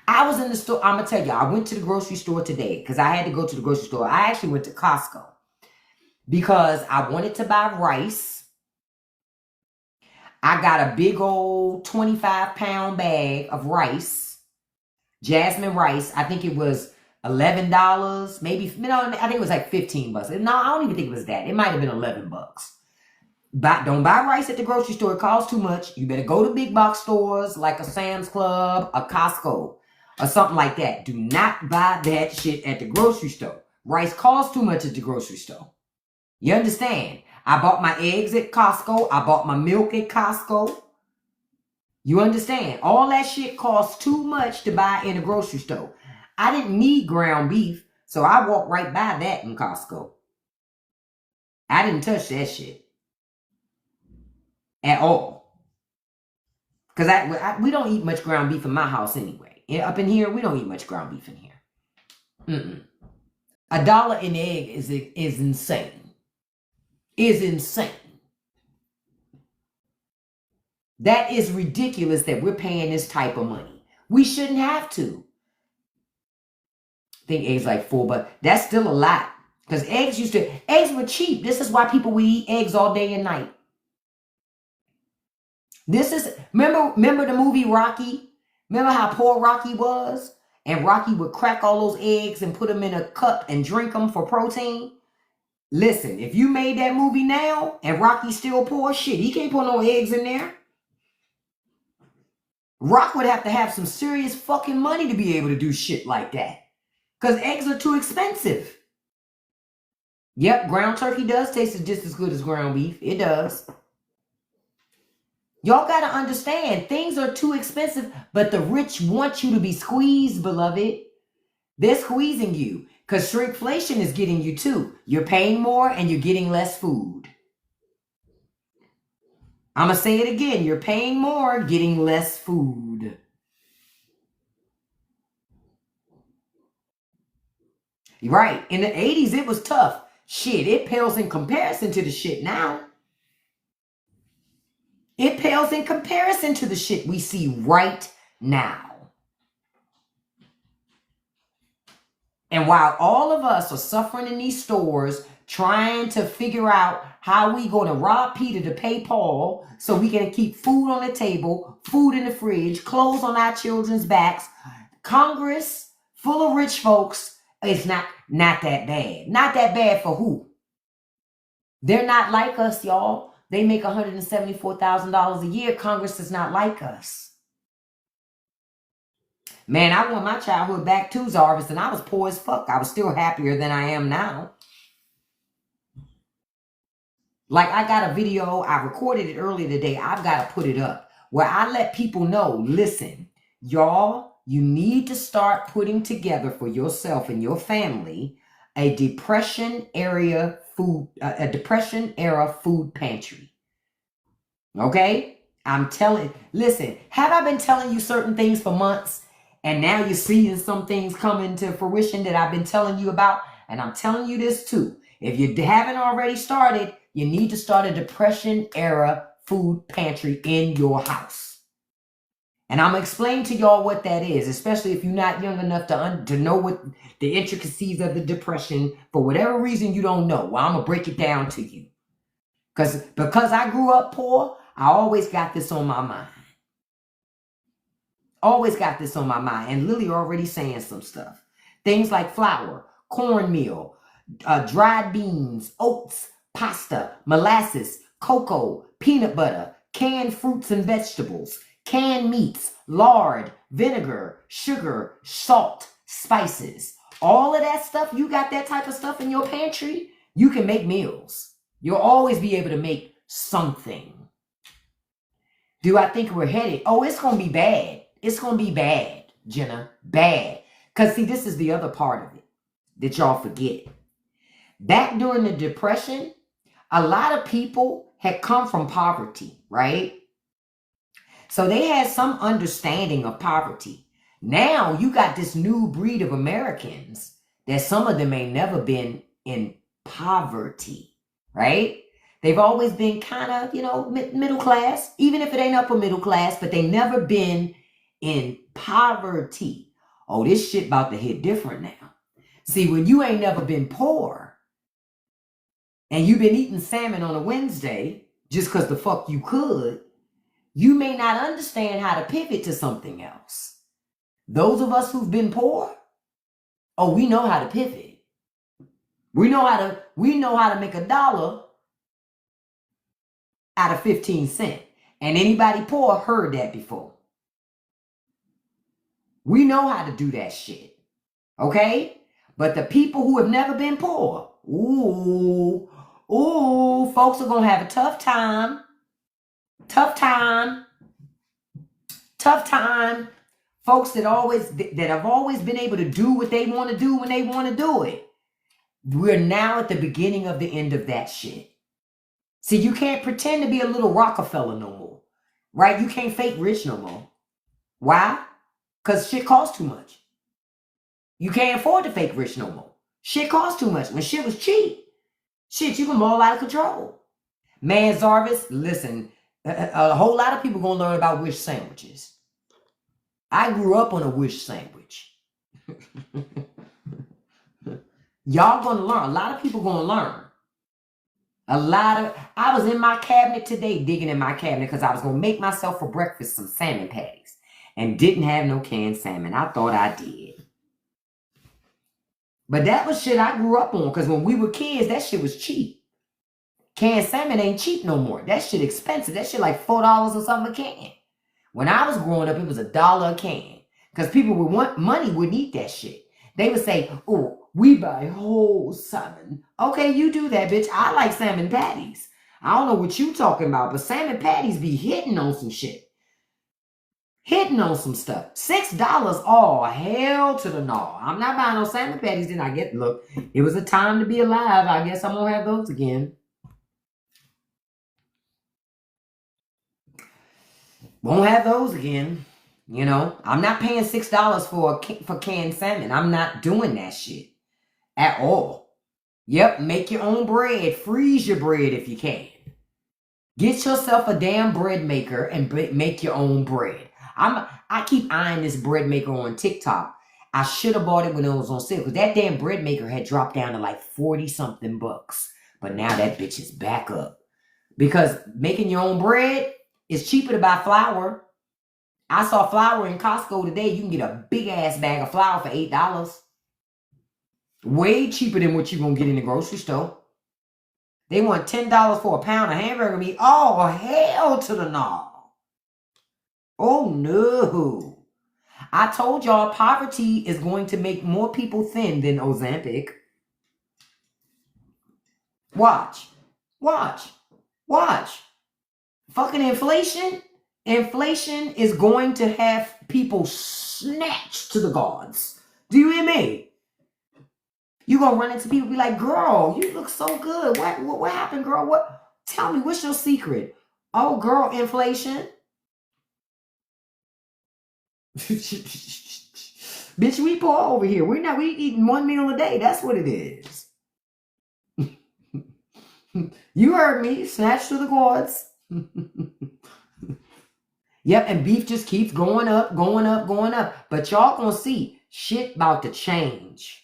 I was in the store. I'm going to tell you, I went to the grocery store today because I had to go to the grocery store. I actually went to Costco because I wanted to buy rice. I got a big old 25-pound bag of rice, jasmine rice. I think it was $11, maybe, I think it was like $15. No, I don't even think it was that. It might have been $11. But don't buy rice at the grocery store. It costs too much. You better go to big box stores like a Sam's Club, a Costco, or something like that. Do not buy that shit at the grocery store. Rice costs too much at the grocery store. You understand? I bought my eggs at Costco. I bought my milk at Costco. You understand? All that shit costs too much to buy in a grocery store. I didn't need ground beef, so I walked right by that in Costco. I didn't touch that shit at all. Because we don't eat much ground beef in my house anyway. Up in here, we don't eat much ground beef in here. $1 an egg is insane. Is insane. That is ridiculous that we're paying this type of money. We shouldn't have to. I think eggs like $4, that's still a lot. Because eggs were cheap. This is why people would eat eggs all day and night. Remember the movie Rocky? Remember how poor Rocky was? And Rocky would crack all those eggs and put them in a cup and drink them for protein? Listen, if you made that movie now and Rocky's still poor, shit, he can't put no eggs in there. Rock would have to have some serious fucking money to be able to do shit like that. Because eggs are too expensive. Yep, ground turkey does taste just as good as ground beef. It does. Y'all got to understand, things are too expensive, but the rich want you to be squeezed, beloved. They're squeezing you because shrinkflation is getting you too. You're paying more and you're getting less food. I'm going to say it again. You're paying more, getting less food. Right. In the 80s, it was tough. Shit, it pales in comparison to the shit now. It pales in comparison to the shit we see right now. And while all of us are suffering in these stores, trying to figure out how we going to rob Peter to pay Paul so we can keep food on the table, food in the fridge, clothes on our children's backs, Congress full of rich folks, it's not that bad. Not that bad for who? They're not like us, y'all. They make $174,000 a year. Congress is not like us. Man, I want my childhood back too, Zarvis, and I was poor as fuck. I was still happier than I am now. Like, I got a video, I recorded it earlier today. I've got to put it up where I let people know, listen, y'all, you need to start putting together for yourself and your family a depression era food pantry. Okay? Listen, have I been telling you certain things for months and now you're seeing some things come into fruition that I've been telling you about? And I'm telling you this too. If you haven't already started, you need to start a depression era food pantry in your house. And I'm going to explain to y'all what that is, especially if you're not young enough to know what the intricacies of the depression. For whatever reason you don't know, well, I'm going to break it down to you. Because I grew up poor, I always got this on my mind. Always got this on my mind. And Lily already saying some stuff. Things like flour, cornmeal, dried beans, oats, pasta, molasses, cocoa, peanut butter, canned fruits and vegetables, canned meats, lard, vinegar, sugar, salt, spices. All of that stuff, you got that type of stuff in your pantry, you can make meals. You'll always be able to make something. Do I think we're headed? Oh, it's going to be bad. It's going to be bad, Jenna. Bad. Because, see, this is the other part of it that y'all forget. Back during the Depression, a lot of people had come from poverty, right? So they had some understanding of poverty. Now you got this new breed of Americans that some of them ain't never been in poverty, right? They've always been kind of, middle class, even if it ain't upper middle class, but they never been in poverty. Oh, this shit about to hit different now. See, when you ain't never been poor and you've been eating salmon on a Wednesday just because the fuck you could, you may not understand how to pivot to something else. Those of us who've been poor, oh, we know how to pivot. We know how to make $1 out of 15 cents. And anybody poor heard that before. We know how to do that shit. Okay? But the people who have never been poor, ooh, Ooh, folks are gonna have a tough time. Tough time. Tough time. Folks that have always been able to do what they want to do when they want to do it. We're now at the beginning of the end of that shit. See, you can't pretend to be a little Rockefeller no more. Right? You can't fake rich no more. Why? Because shit costs too much. You can't afford to fake rich no more. Shit costs too much. When shit was cheap, shit, you can all out of control. Man, Zarvis, listen, a whole lot of people gonna learn about wish sandwiches. I grew up on a wish sandwich. Y'all gonna learn. A lot of people gonna learn. I was in my cabinet today, digging in my cabinet because I was gonna make myself for breakfast some salmon patties and didn't have no canned salmon. I thought I did. But that was shit I grew up on because when we were kids, that shit was cheap. Canned salmon ain't cheap no more. That shit expensive. That shit like $4 or something a can. When I was growing up, it was $1 a can because people would want money wouldn't eat that shit. They would say, oh, we buy whole salmon. Okay, you do that, bitch. I like salmon patties. I don't know what you talking about, but salmon patties be hitting on some shit. Hitting on some stuff. $6, oh, hell to the no. I'm not buying no salmon patties. Then I get, look, it was a time to be alive. I guess I'm going to have those again. Won't have those again. You know, I'm not paying $6 for canned salmon. I'm not doing that shit at all. Yep, make your own bread. Freeze your bread if you can. Get yourself a damn bread maker and make your own bread. I keep eyeing this bread maker on TikTok. I should have bought it when it was on sale because that damn bread maker had dropped down to like 40-something bucks. But now that bitch is back up. Because making your own bread is cheaper to buy flour. I saw flour in Costco today. You can get a big ass bag of flour for $8. Way cheaper than what you're going to get in the grocery store. They want $10 for a pound of hamburger meat. Oh, hell to the no. Oh, no. I told y'all poverty is going to make more people thin than Ozempic. Watch. Watch. Watch. Fucking inflation. Inflation is going to have people snatched to the gods. Do you hear me? You're going to run into people be like, girl, you look so good. What happened, girl? What? Tell me, what's your secret? Oh, girl, inflation. Bitch, we poor over here. We eating one meal a day. That's what it is. You heard me. Snatched to the gods. Yep, and beef just keeps going up, going up, going up. But y'all gonna see shit about to change.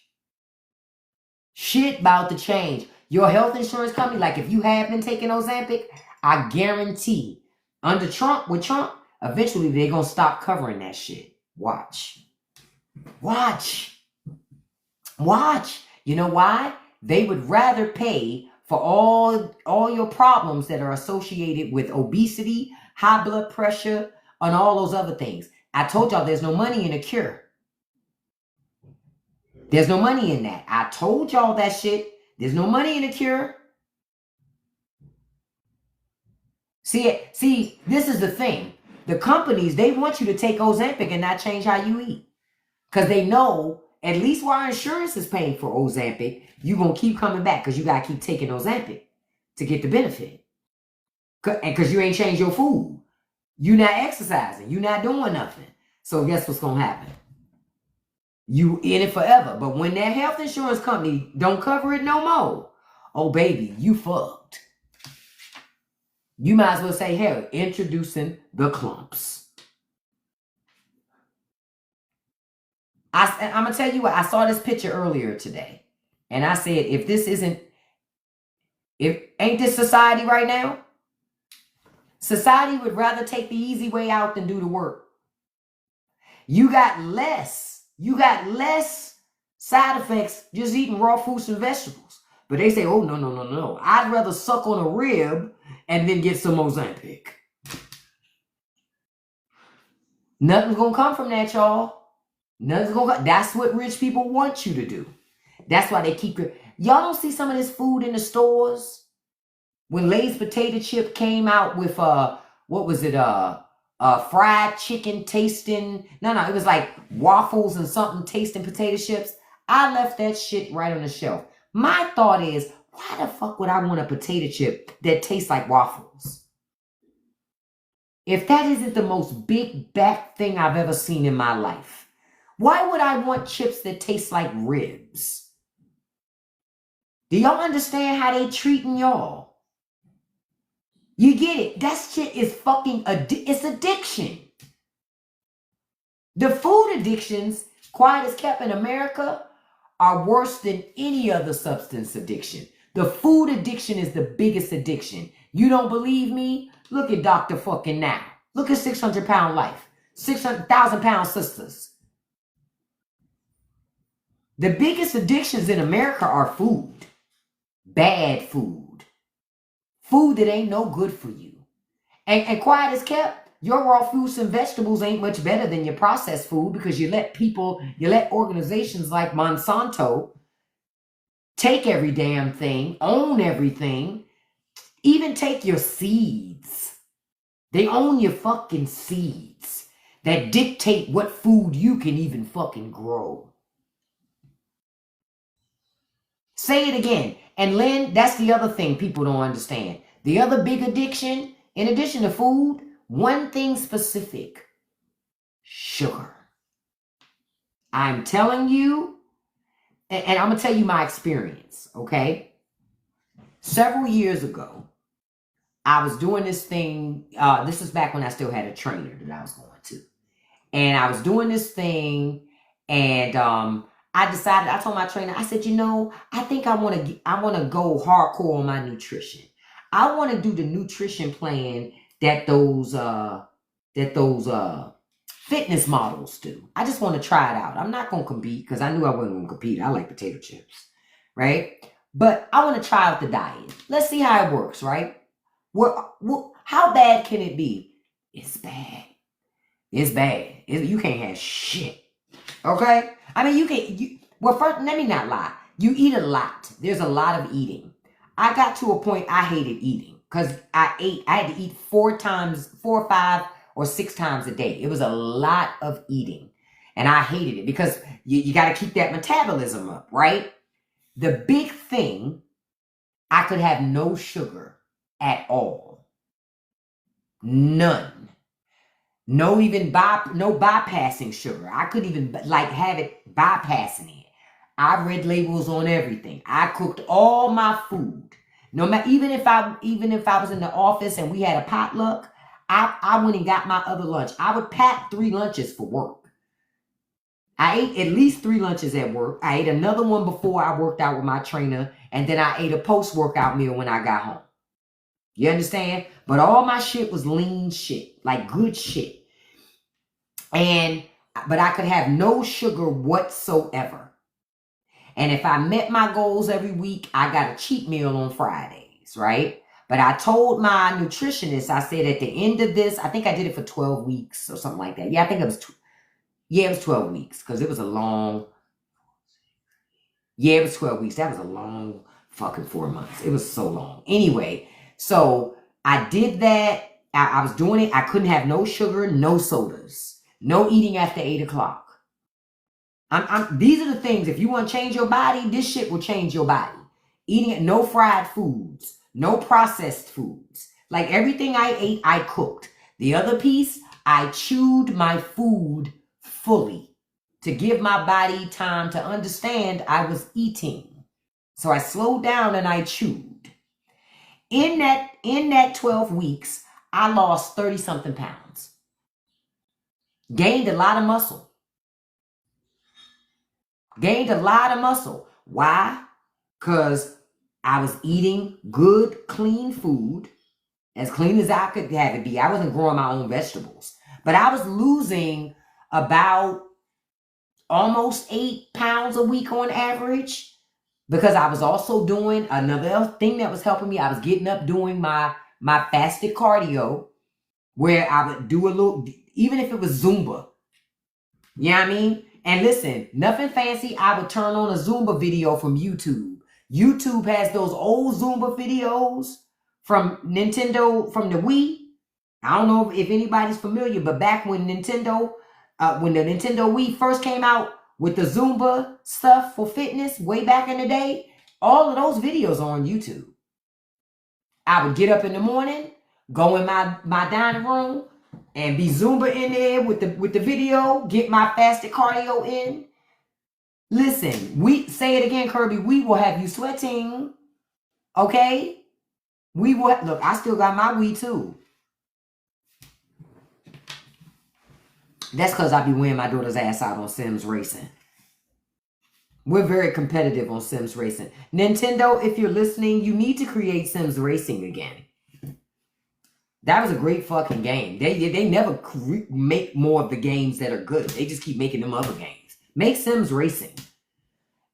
Shit about to change. Your health insurance company, like if you have been taking Ozempic, I guarantee under Trump, with Trump, eventually they're gonna stop covering that shit. Watch. Watch. Watch. You know why? They would rather pay for all your problems that are associated with obesity, high blood pressure, and all those other things. I told y'all there's no money in a cure. There's no money in that. I told y'all that shit. There's no money in a cure. See, this is the thing. The companies, they want you to take Ozempic and not change how you eat. Because they know, at least while insurance is paying for Ozempic, you're going to keep coming back because you got to keep taking Ozempic to get the benefit. And because you ain't changed your food. You're not exercising. You're not doing nothing. So guess what's going to happen? You in it forever. But when that health insurance company don't cover it no more, oh, baby, you fucked. You might as well say, hell, introducing the clumps. I'm going to tell you what, I saw this picture earlier today. And I said, ain't this society right now? Society would rather take the easy way out than do the work. You got less side effects just eating raw fruits and vegetables. But they say, oh, no. I'd rather suck on a rib and then get some Ozempic. Nothing's going to come from that, y'all. Nothing's going to come. That's what rich people want you to do. That's why they keep it. Y'all don't see some of this food in the stores? When Lay's potato chip came out with what was it? Fried chicken tasting. No, it was like waffles and something tasting potato chips. I left that shit right on the shelf. My thought is, why the fuck would I want a potato chip that tastes like waffles? If that isn't the most big back thing I've ever seen in my life, why would I want chips that taste like ribs? Do y'all understand how they treating y'all? You get it? That shit is fucking it's addiction. The food addictions, quiet as kept in America, are worse than any other substance addiction. The food addiction is the biggest addiction. You don't believe me? Look at Dr. fucking Now. Look at 600 Pound Life. 600,000 Pound Sisters. The biggest addictions in America are food. Bad food. Food that ain't no good for you. And quiet as kept, your raw fruits and vegetables ain't much better than your processed food because you let organizations like Monsanto take every damn thing, own everything, even take your seeds. They own your fucking seeds that dictate what food you can even fucking grow. Say it again. And Lynn, that's the other thing people don't understand. The other big addiction, in addition to food, one thing specific: sugar. I'm telling you, and I'm going to tell you my experience, okay? Several years ago, I was doing this thing. This was back when I still had a trainer that I was going to. And I was doing this thing, and I told my trainer, I said, I think I want to go hardcore on my nutrition. I want to do the nutrition plan that those fitness models do. I just want to try it out. I'm not going to compete because I knew I wasn't going to compete. I like potato chips, right? But I want to try out the diet. Let's see how it works, right? How bad can it be? It's bad. It's bad. You can't have shit. Okay? I mean, well, first, let me not lie. You eat a lot. There's a lot of eating. I got to a point I hated eating because I had to eat 4 or 5 or 6 times a day. It was a lot of eating. And I hated it because you got to keep that metabolism up, right? The big thing, I could have no sugar at all. None. No bypassing sugar. I couldn't even have it bypassing it. I read labels on everything. I cooked all my food. No matter, even if I was in the office and we had a potluck, I went and got my other lunch. I would pack 3 lunches for work. I ate at least 3 lunches at work. I ate another one before I worked out with my trainer, and then I ate a post-workout meal when I got home. You understand? But all my shit was lean shit, like good shit. But I could have no sugar whatsoever. And if I met my goals every week, I got a cheat meal on Fridays, right? But I told my nutritionist, I said at the end of this, I think I did it for 12 weeks or something like that. Yeah, I think it was, it was 12 weeks because it was a long, it was 12 weeks. That was a long fucking 4 months. It was so long. Anyway, so I did that. I was doing it. I couldn't have no sugar, no sodas, no eating after 8 o'clock. These are the things, if you want to change your body, this shit will change your body. Eating no fried foods, no processed foods. Like everything I ate, I cooked. The other piece, I chewed my food fully to give my body time to understand I was eating. So I slowed down and I chewed. In that 12 weeks, I lost 30-something pounds. Gained a lot of muscle. Why? Because I was eating good, clean food, as clean as I could have it be. I wasn't growing my own vegetables. But I was losing about almost 8 pounds a week on average because I was also doing another thing that was helping me. I was getting up doing my fasted cardio where I would do a little, even if it was Zumba. You know what I mean? And listen, nothing fancy. I would turn on a Zumba video from YouTube. YouTube has those old Zumba videos from Nintendo, from the Wii. I don't know if anybody's familiar, but back when when the Nintendo Wii first came out with the Zumba stuff for fitness way back in the day, all of those videos are on YouTube. I would get up in the morning, go in my dining room, and be Zumba in there with the video, get my fasted cardio in. Listen, we say it again, Kirby. We will have you sweating. Okay? We will look, I still got my Wii too. That's because I be wearing my daughter's ass out on Sims Racing. We're very competitive on Sims Racing. Nintendo, if you're listening, you need to create Sims Racing again. That was a great fucking game. They never make more of the games that are good. They just keep making them other games. Make Sims Racing.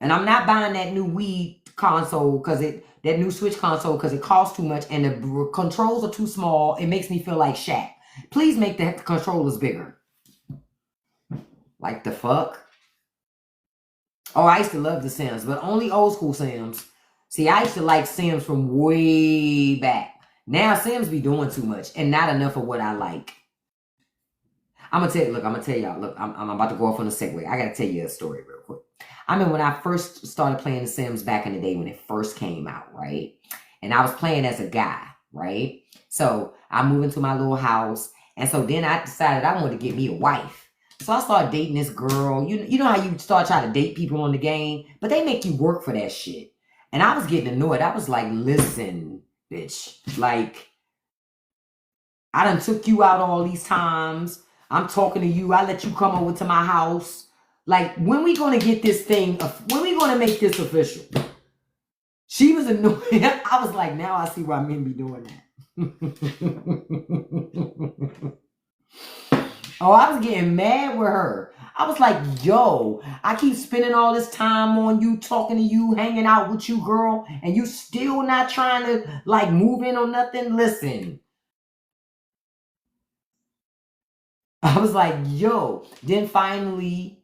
And I'm not buying that new Wii console because that new Switch console because it costs too much and the controls are too small. It makes me feel like Shaq. Please make the controllers bigger. Like the fuck? Oh, I used to love the Sims, but only old school Sims. See, I used to like Sims from way back. Now Sims be doing too much and not enough of what I like. I'm gonna tell y'all. Look, I'm about to go off on a segue. I gotta tell you a story real quick. I mean, when I first started playing The Sims back in the day when it first came out, right? And I was playing as a guy, right? So I moved into my little house, and so then I decided I wanted to get me a wife. So I started dating this girl. You know how you start trying to date people on the game, but they make you work for that shit. And I was getting annoyed. I was like, listen, bitch, like, I done took you out all these times. I'm talking to you. I let you come over to my house. Like, when we going to get this thing, when we going to make this official? She was annoyed. I was like, now I see why men be doing that. Oh, I was getting mad with her. I was like, yo, I keep spending all this time on you, talking to you, hanging out with you, girl, and you still not trying to, like, move in on nothing? Listen. I was like, yo. Then finally,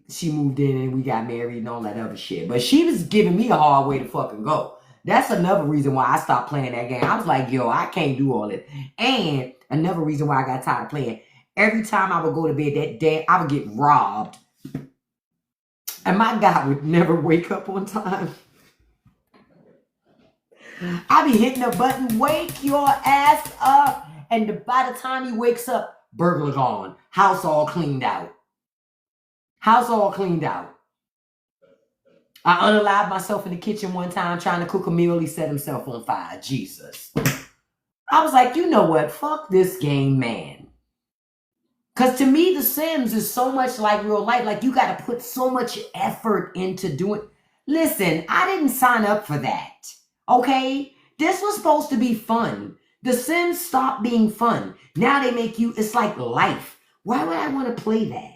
she moved in and we got married and all that other shit. But she was giving me a hard way to fucking go. That's another reason why I stopped playing that game. I was like, yo, I can't do all this. And another reason why I got tired of playing. Every time I would go to bed that day, I would get robbed. And my guy would never wake up on time. I be hitting the button, wake your ass up. And by the time he wakes up, burglar gone. House all cleaned out. House all cleaned out. I unalived myself in the kitchen one time trying to cook a meal. He set himself on fire. Jesus. I was like, you know what? Fuck this game, man. Because to me, The Sims is so much like real life. Like, you got to put so much effort into doing. Listen, I didn't sign up for that. Okay? This was supposed to be fun. The Sims stopped being fun. Now they make you, it's like life. Why would I want to play that?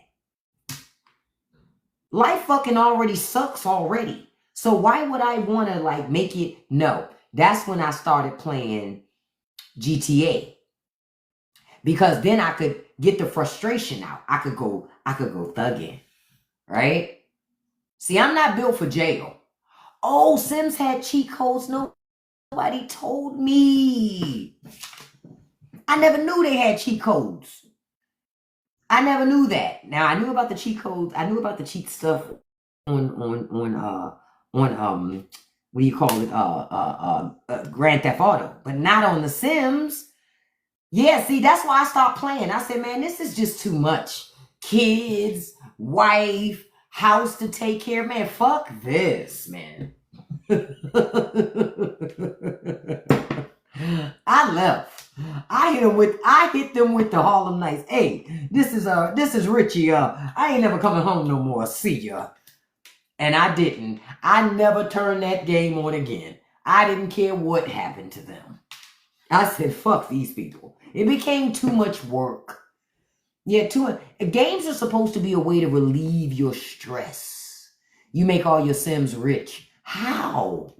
Life fucking already sucks already. So why would I want to like make it? No. That's when I started playing GTA. Because then I could get the frustration out. I could go thugging. Right? See, I'm not built for jail. Oh, Sims had cheat codes. Nobody told me. I never knew they had cheat codes. I never knew that. Now I knew about the cheat codes. I knew about the cheat stuff on what do you call it? Grand Theft Auto, but not on The Sims. Yeah, see, that's why I stopped playing. I said, man, this is just too much. Kids, wife, house to take care of. Man, fuck this, man. I left. I hit them with the Harlem Nights. Hey, this is Richie. I ain't never coming home no more. See ya. And I didn't. I never turned that game on again. I didn't care what happened to them. I said, fuck these people. It became too much work. Yeah, games are supposed to be a way to relieve your stress. You make all your Sims rich. How?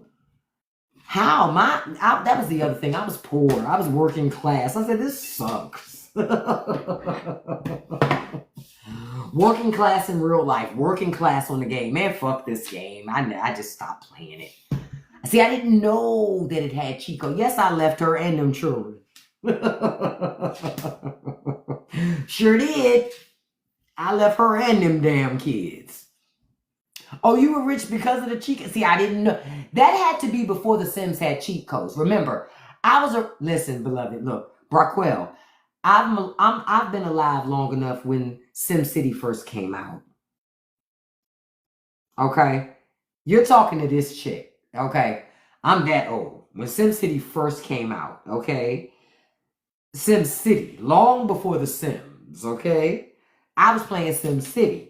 That was the other thing. I was poor. I was working class. I said, this sucks. Working class in real life. Working class on the game. Man, fuck this game. I just stopped playing it. See, I didn't know that it had cheat codes. Yes, I left her and them children. Sure did. I left her and them damn kids. Oh, you were rich because of the cheat codes? See, I didn't know. That had to be before The Sims had cheat codes. Remember, listen, beloved, look, Brockwell, I've been alive long enough when SimCity first came out. Okay? You're talking to this chick. Okay? I'm that old. When SimCity first came out, okay? SimCity, long before The Sims, okay? I was playing SimCity.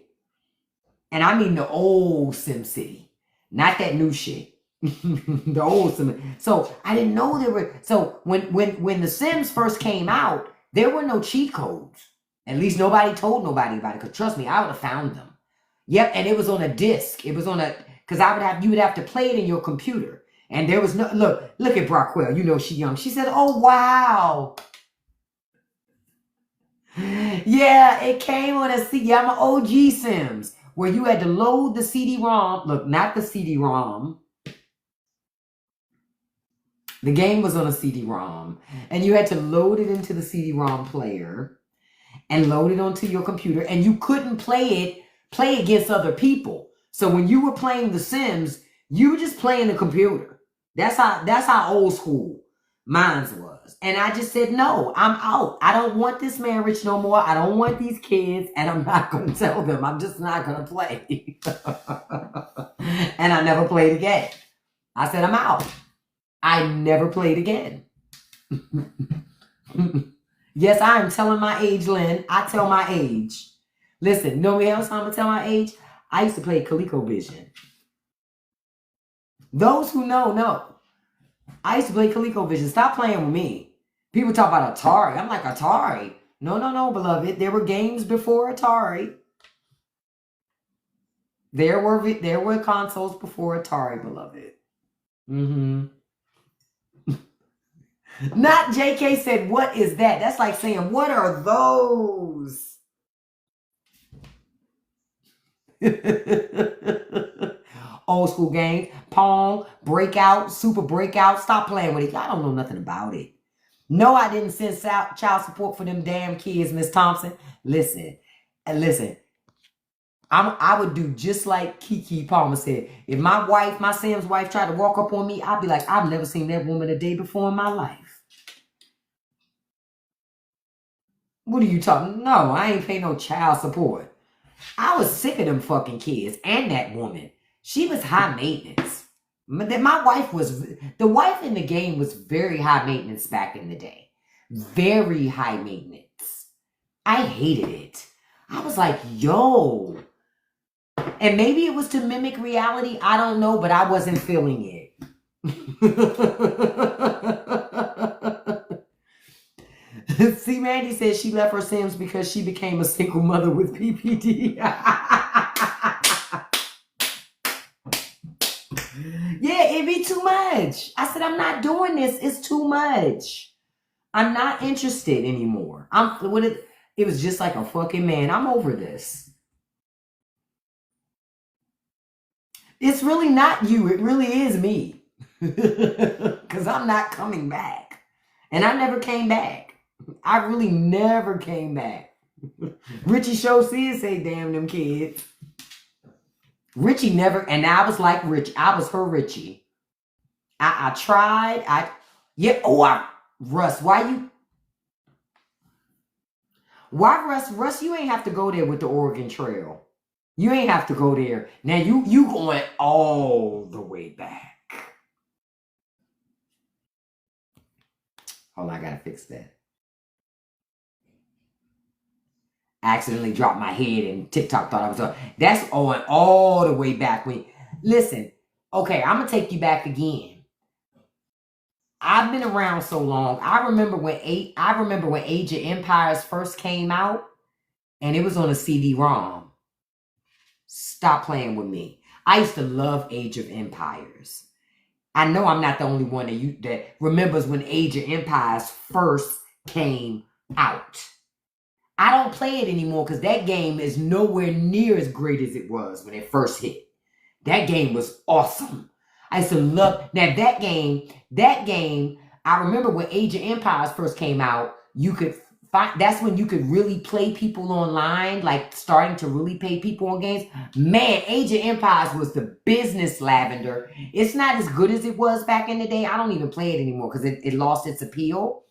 And I mean the old SimCity, not that new shit. The old Sim. So I didn't know there were. So when The Sims first came out, there were no cheat codes. At least nobody told nobody about it. Cause trust me, I would have found them. Yep, and it was on a disc. It was on a because you would have to play it in your computer. And there was no look at Brockwell. You know she young. She said, "Oh wow." Yeah, it came on a CD. I'm an OG Sims where you had to load the CD-ROM. Look, not the CD-ROM. The game was on a CD-ROM, and you had to load it into the CD-ROM player and load it onto your computer, and you couldn't play against other people. So when you were playing The Sims, you were just playing the computer. That's how old school mine's was. And I just said, no, I'm out. I don't want this marriage no more. I don't want these kids, and I'm not going to tell them. I'm just not going to play. And I never played again. I said, I'm out. I never played again. Yes, I am telling my age, Lynn. I tell my age. Listen, know what else I'm going to tell my age? I used to play ColecoVision. Those who know. I used to play ColecoVision. Stop playing with me. People talk about Atari. I'm like, Atari? No, beloved. There were games before Atari. There were consoles before Atari, beloved. Mm-hmm. Not JK said, what is that? That's like saying, what are those? Old school games. Pong, Breakout, Super Breakout. Stop playing with it. Y'all don't know nothing about it. No, I didn't send child support for them damn kids, Miss Thompson. Listen. I would do just like Keke Palmer said. If my Sam's wife tried to walk up on me, I'd be like, I've never seen that woman a day before in my life. What are you talking? No, I ain't pay no child support. I was sick of them fucking kids and that woman. She was high maintenance. The wife in the game was very high maintenance back in the day. Very high maintenance. I hated it. I was like, yo. And maybe it was to mimic reality. I don't know, but I wasn't feeling it. See, Mandy says she left her Sims because she became a single mother with PPD. Yeah, it'd be too much. I said, I'm not doing this. It's too much. I'm not interested anymore. It was just like a fucking man. I'm over this. It's really not you. It really is me. Because I'm not coming back. And I never came back. I really never came back. Richie Show say, damn them kids. Richie never, and I was like Rich. I was her Richie. I tried. Russ, why Russ, you ain't have to go there with the Oregon Trail. You ain't have to go there. Now you going all the way back. Hold on, I gotta fix that. I accidentally dropped my head and TikTok thought I was that's going all the way back. Listen, okay, I'm gonna take you back again. I've been around so long. I remember when Age of Empires first came out, and it was on a CD-ROM. Stop playing with me. I used to love Age of Empires. I know I'm not the only one that remembers when Age of Empires first came out. I don't play it anymore because that game is nowhere near as great as it was when it first hit. That game was awesome. I used to love now that game, I remember when Age of Empires first came out, you could find that's when you could really play people online, like starting to really pay people on games. Man, Age of Empires was the business, Lavender. It's not as good as it was back in the day. I don't even play it anymore because it lost its appeal.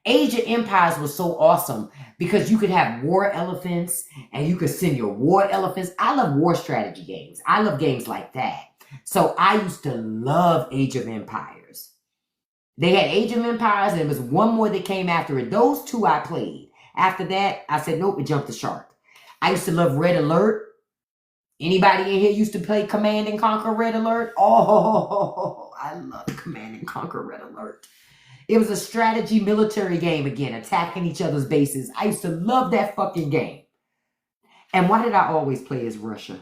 Age of Empires was so awesome because you could have war elephants and you could send your war elephants. I love war strategy games. I love games like that. So I used to love Age of Empires. They had Age of Empires and there was one more that came after it. Those two I played. After that, I said, nope, it jumped the shark. I used to love Red Alert. Anybody in here used to play Command and Conquer Red Alert? Oh, I love Command and Conquer Red Alert. It was a strategy military game again, attacking each other's bases. I used to love that fucking game. And why did I always play as Russia?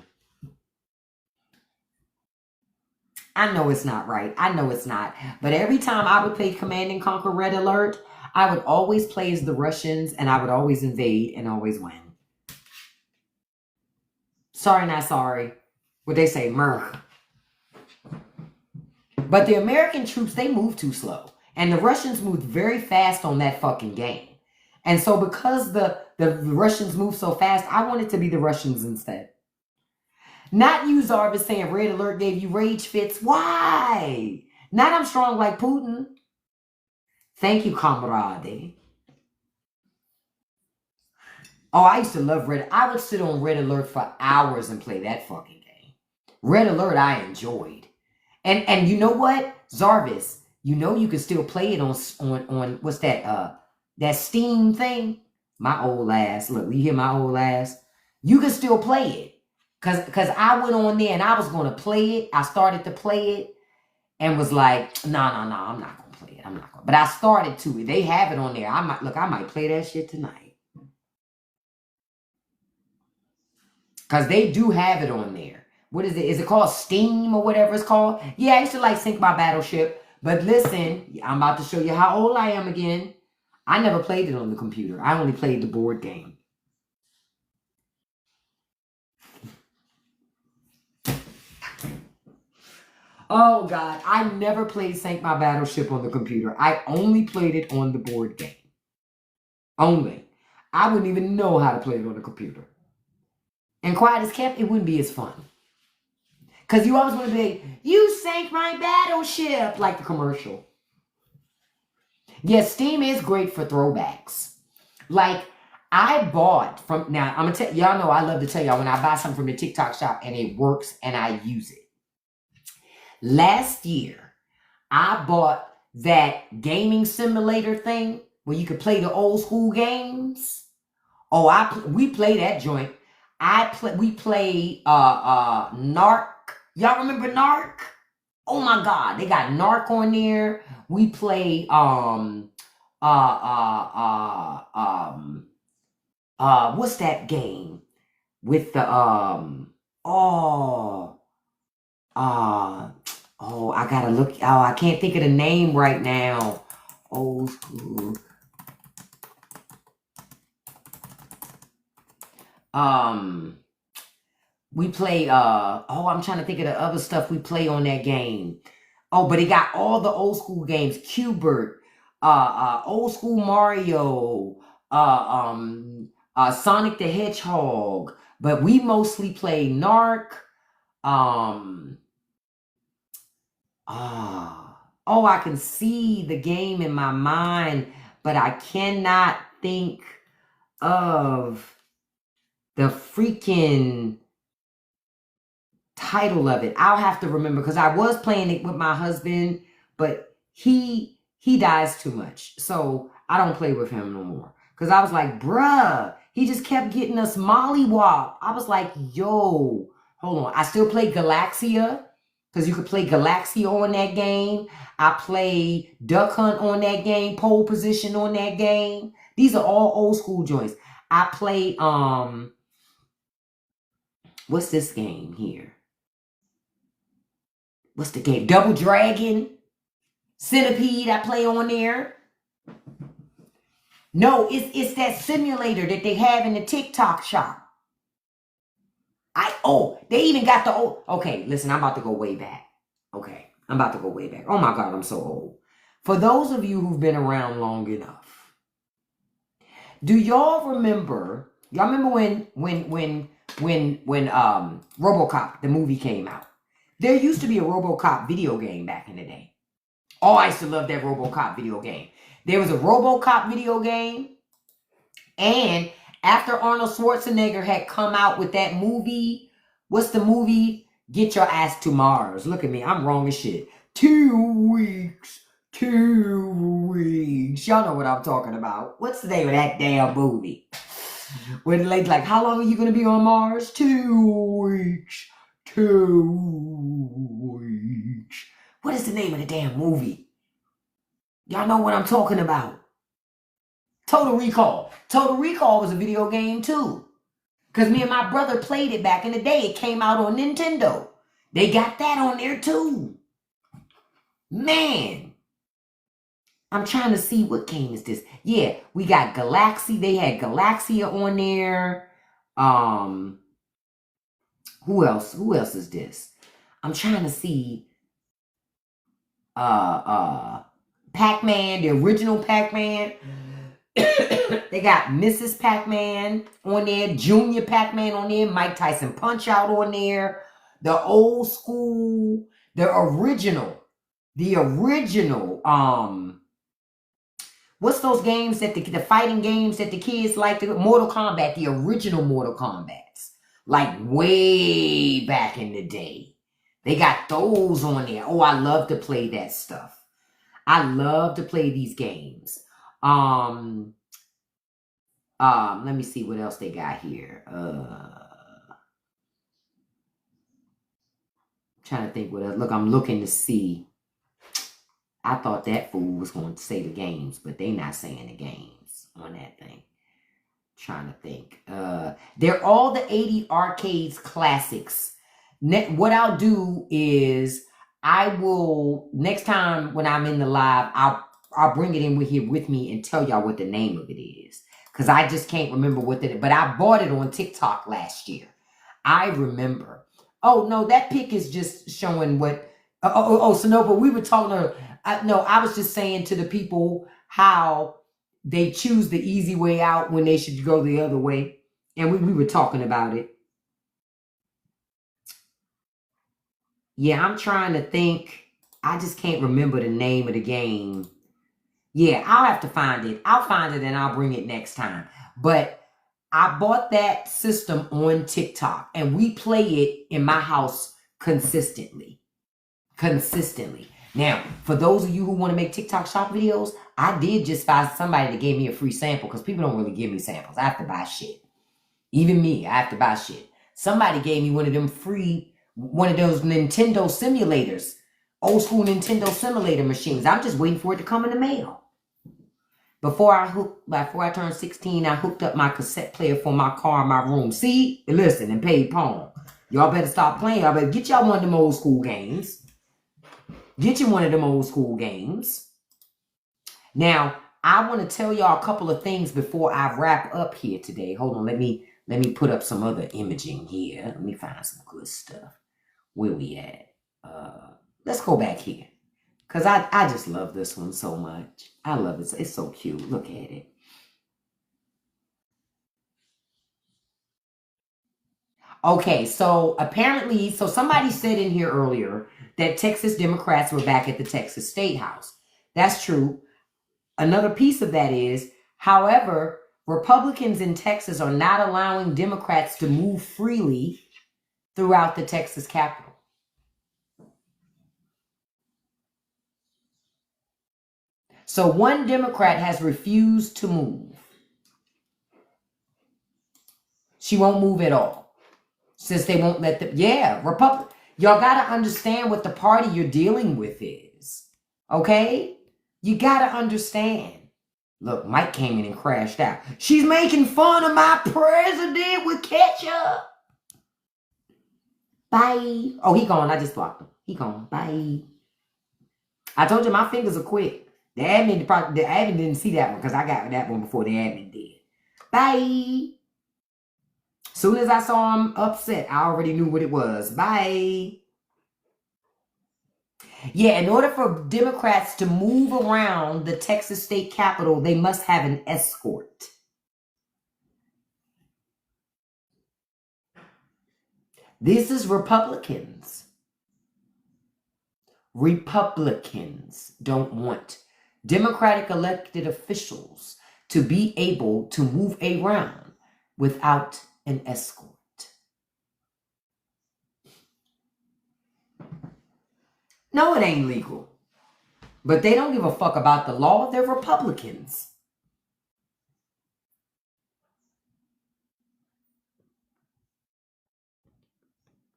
I know it's not right. I know it's not. But every time I would play Command and Conquer Red Alert, I would always play as the Russians and I would always invade and always win. Sorry, not sorry. What they say, Merc. But the American troops, they move too slow. And the Russians moved very fast on that fucking game. And so because the Russians move so fast, I wanted to be the Russians instead. Not you, Zarvis, saying Red Alert gave you rage fits. Why? Not I'm strong like Putin. Thank you, comrade. Oh, I used to love Red. I would sit on Red Alert for hours and play that fucking game. Red Alert I enjoyed. And you know what? Zarvis, you know you can still play it on what's that that Steam thing? My old ass. Look, you hear my old ass? You can still play it. Cause I went on there and I was gonna play it. I started to play it and was like, no, I'm not gonna play it. I'm not gonna. But I started to. They have it on there. I might play that shit tonight. Cause they do have it on there. What is it? Is it called Steam or whatever it's called? Yeah, I used to like Sink My Battleship. But listen, I'm about to show you how old I am again. I never played it on the computer. I only played the board game. Oh, God. I never played Sink My Battleship on the computer. I only played it on the board game. Only. I wouldn't even know how to play it on the computer. And quiet as kept, it wouldn't be as fun. Because you always want to be, you sank my battleship, like the commercial. Yes, Steam is great for throwbacks. Like, I bought from, now, I'm going to tell y'all know I love to tell y'all when I buy something from the TikTok shop and it works and I use it. Last year, I bought that gaming simulator thing where you could play the old school games. Oh, we play that joint. We play Narc. Y'all remember Narc? Oh my God, they got Narc on there. We play what's that game with the I gotta look. Oh, I can't think of the name right now. Old school. We play, I'm trying to think of the other stuff we play on that game. Oh, but it got all the old school games. Q*bert, old school Mario, Sonic the Hedgehog. But we mostly play Narc. I can see the game in my mind, but I cannot think of the freaking title of it. I'll have to remember because I was playing it with my husband, but he dies too much. So I don't play with him no more. Because I was like, bruh, he just kept getting us mollywop. I was like, yo, hold on. I still play Galaxia because you could play Galaxia on that game. I play Duck Hunt on that game, Pole Position on that game. These are all old school joints. I play, what's this game here? What's the game? Double Dragon, Centipede. I play on there. No, it's that simulator that they have in the TikTok shop. They even got the old. Okay, listen, I'm about to go way back. Okay, I'm about to go way back. Oh my God, I'm so old. For those of you who've been around long enough, do y'all remember? Y'all remember when RoboCop the movie came out? There used to be a RoboCop video game back in the day. Oh, I used to love that RoboCop video game. There was a RoboCop video game, and after Arnold Schwarzenegger had come out with that movie, what's the movie? Get Your Ass to Mars. Look at me, I'm wrong as shit. 2 weeks. 2 weeks. Y'all know what I'm talking about. What's the name of that damn movie? When the lady's like, how long are you going to be on Mars? 2 weeks. 2 weeks. What is the name of the damn movie? Y'all know what I'm talking about. Total Recall. Total Recall was a video game too. Because me and my brother played it back in the day. It came out on Nintendo. They got that on there too. Man. I'm trying to see what game is this. Yeah, we got Galaxy. They had Galaxia on there. Who else? Who else is this? I'm trying to see. Pac-Man, the original Pac-Man. They got Mrs. Pac-Man on there, Junior Pac-Man on there, Mike Tyson Punch-Out on there, the old school, the original, what's those games that the fighting games that the kids like to, Mortal Kombat, the original Mortal Kombats, like way back in the day. They got those on there. Oh, I love to play that stuff. I love to play these games. Let me see what else they got here. Trying to think what else. Look, I'm looking to see. I thought that fool was going to say the games, but they not saying the games on that thing. Trying to think. They're all the 80 arcades classics. What I'll do is I will, next time when I'm in the live, I'll bring it in here with me and tell y'all what the name of it is. Because I just can't remember what that is. But I bought it on TikTok last year. I remember. Oh, no, that pic is just showing what. Sonova, we were talking. I was just saying to the people how they choose the easy way out when they should go the other way. And we were talking about it. Yeah, I'm trying to think. I just can't remember the name of the game. Yeah, I'll have to find it. I'll find it and I'll bring it next time. But I bought that system on TikTok and we play it in my house consistently. Now, for those of you who want to make TikTok shop videos, I did just find somebody that gave me a free sample because people don't really give me samples. I have to buy shit. Even me, I have to buy shit. Somebody gave me one of them free, one of those Nintendo simulators, old school Nintendo simulator machines. I'm just waiting for it to come in the mail. Before I turned 16, I hooked up my cassette player for my car in my room. See? Listen, and paid Pong. Y'all better stop playing. Y'all better get y'all one of them old school games. Get you one of them old school games. Now, I want to tell y'all a couple of things before I wrap up here today. Hold on, let me put up some other imaging here. Let me find some good stuff. Where we at? Let's go back here. Because I just love this one so much. I love it. It's so cute. Look at it. Okay, so apparently, somebody said in here earlier that Texas Democrats were back at the Texas State House. That's true. Another piece of that is, however, Republicans in Texas are not allowing Democrats to move freely throughout the Texas Capitol. So one Democrat has refused to move. She won't move at all. Since they won't let them. Yeah, y'all got to understand what the party you're dealing with is. Okay? You got to understand. Look, Mike came in and crashed out. She's making fun of my president with ketchup. Bye. Oh, he gone. I just blocked him. He gone. Bye. I told you my fingers are quick. The admin didn't see that one because I got that one before the admin did. Bye. Soon as I saw him upset, I already knew what it was. Bye. Yeah, in order for Democrats to move around the Texas state capitol, they must have an escort. This is Republicans. Republicans don't want Democratic elected officials to be able to move around without an escort. No, it ain't legal. But they don't give a fuck about the law. They're Republicans.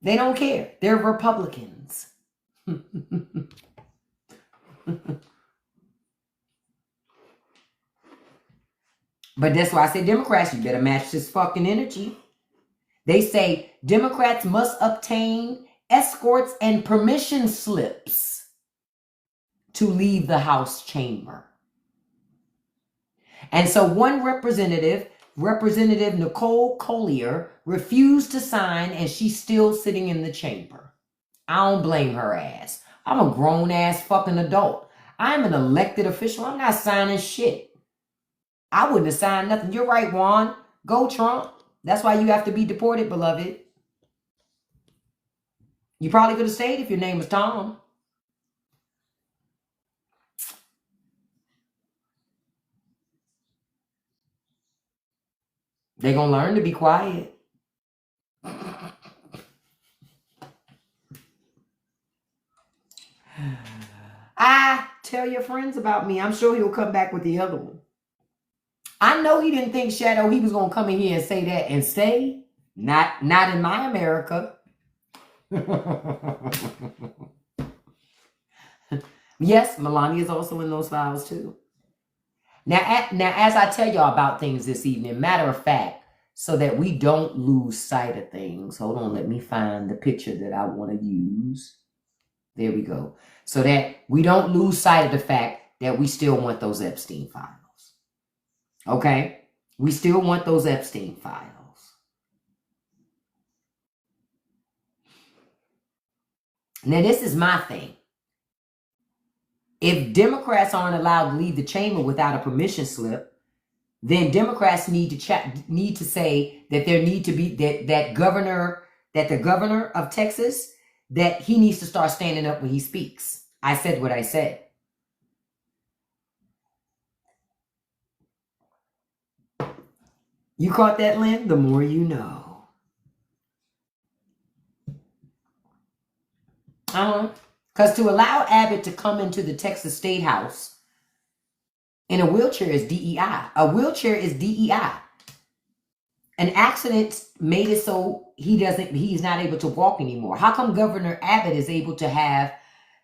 They don't care. They're Republicans. But that's why I say Democrats, you better match this fucking energy. They say Democrats must obtain escorts and permission slips to leave the House chamber. And so one representative, Representative Nicole Collier, refused to sign, and she's still sitting in the chamber. I don't blame her ass. I'm a grown-ass fucking adult. I'm an elected official. I'm not signing shit. I wouldn't have signed nothing. You're right, Juan. Go Trump. That's why you have to be deported, beloved. You probably could have stayed if your name was Tom. They're going to learn to be quiet. Tell your friends about me. I'm sure he'll come back with the other one. I know he didn't think, Shadow, he was going to come in here and say that and say, not in my America. Yes, Melania is also in those files too. Now, as I tell y'all about things this evening, matter of fact, so that we don't lose sight of things. Hold on, let me find the picture that I want to use. There we go. So that we don't lose sight of the fact that we still want those Epstein files. Okay? We still want those Epstein files. Now, this is my thing. If Democrats aren't allowed to leave the chamber without a permission slip, then Democrats need to say that there need to be that the governor of Texas, that he needs to start standing up when he speaks. I said what I said. You caught that, Lynn? The more you know. Because to allow Abbott to come into the Texas State House in a wheelchair is DEI. A wheelchair is DEI. An accident made it so he's not able to walk anymore. How come Governor Abbott is able to have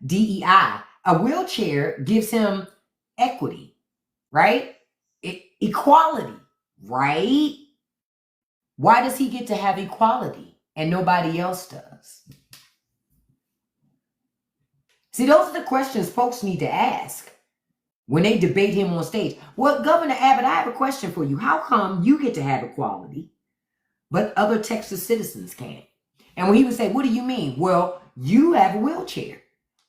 DEI? A wheelchair gives him equity, right? Equality, right? Why does he get to have equality and nobody else does? See, those are the questions folks need to ask when they debate him on stage. Well, Governor Abbott, I have a question for you. How come you get to have equality, but other Texas citizens can't? And when he would say, what do you mean? Well, you have a wheelchair.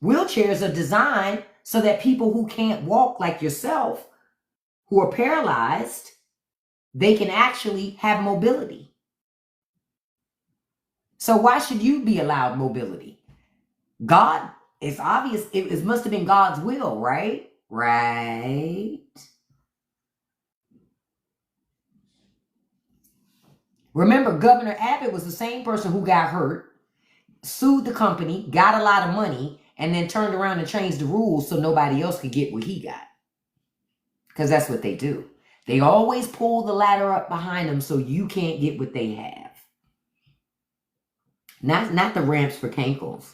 Wheelchairs are designed so that people who can't walk like yourself, who are paralyzed, they can actually have mobility. So why should you be allowed mobility? God, it's obvious, it must have been God's will, right? Right. Remember, Governor Abbott was the same person who got hurt, sued the company, got a lot of money, and then turned around and changed the rules so nobody else could get what he got. Because that's what they do. They always pull the ladder up behind them so you can't get what they have. Not the ramps for cankles.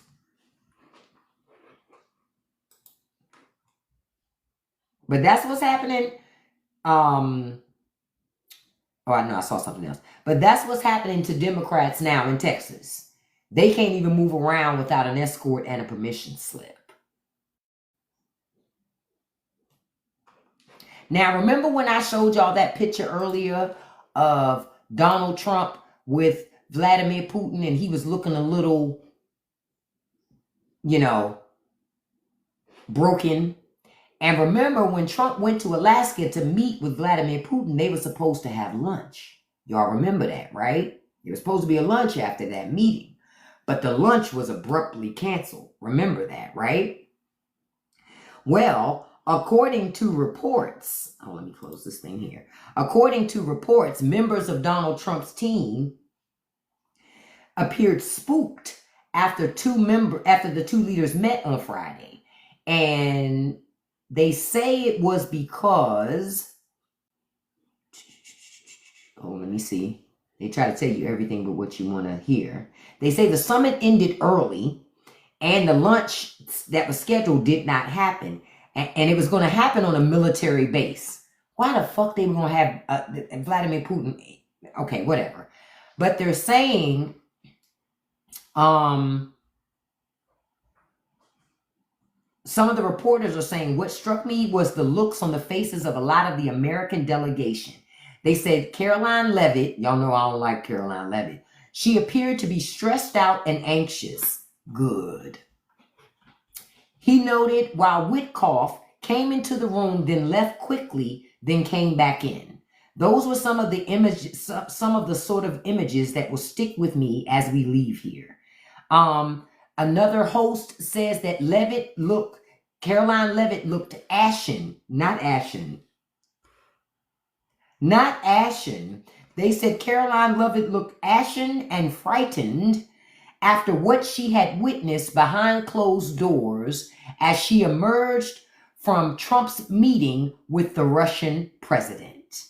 But that's what's happening. Oh, I know, I saw something else. But that's what's happening to Democrats now in Texas. They can't even move around without an escort and a permission slip. Now, remember when I showed y'all that picture earlier of Donald Trump with Vladimir Putin, and he was looking a little, broken. And remember, when Trump went to Alaska to meet with Vladimir Putin, they were supposed to have lunch. Y'all remember that, right? There was supposed to be a lunch after that meeting. But the lunch was abruptly canceled. Remember that, right? Well, according to reports, let me close this thing here. According to reports, members of Donald Trump's team appeared spooked after the two leaders met on Friday. And they say it was because, let me see. They try to tell you everything but what you want to hear. They say the summit ended early and the lunch that was scheduled did not happen. And it was going to happen on a military base. Why the fuck they were going to have Vladimir Putin? Okay, whatever. But they're saying, some of the reporters are saying, what struck me was the looks on the faces of a lot of the American delegation. They said Karoline Leavitt, y'all know I don't like Karoline Leavitt, she appeared to be stressed out and anxious. Good. He noted while Witkoff came into the room, then left quickly, then came back in. Those were some of the images, some of the sort of images that will stick with me as we leave here. Another host says that Karoline Leavitt looked ashen, not ashen. They said Karoline Leavitt looked ashen and frightened after what she had witnessed behind closed doors as she emerged from Trump's meeting with the Russian president.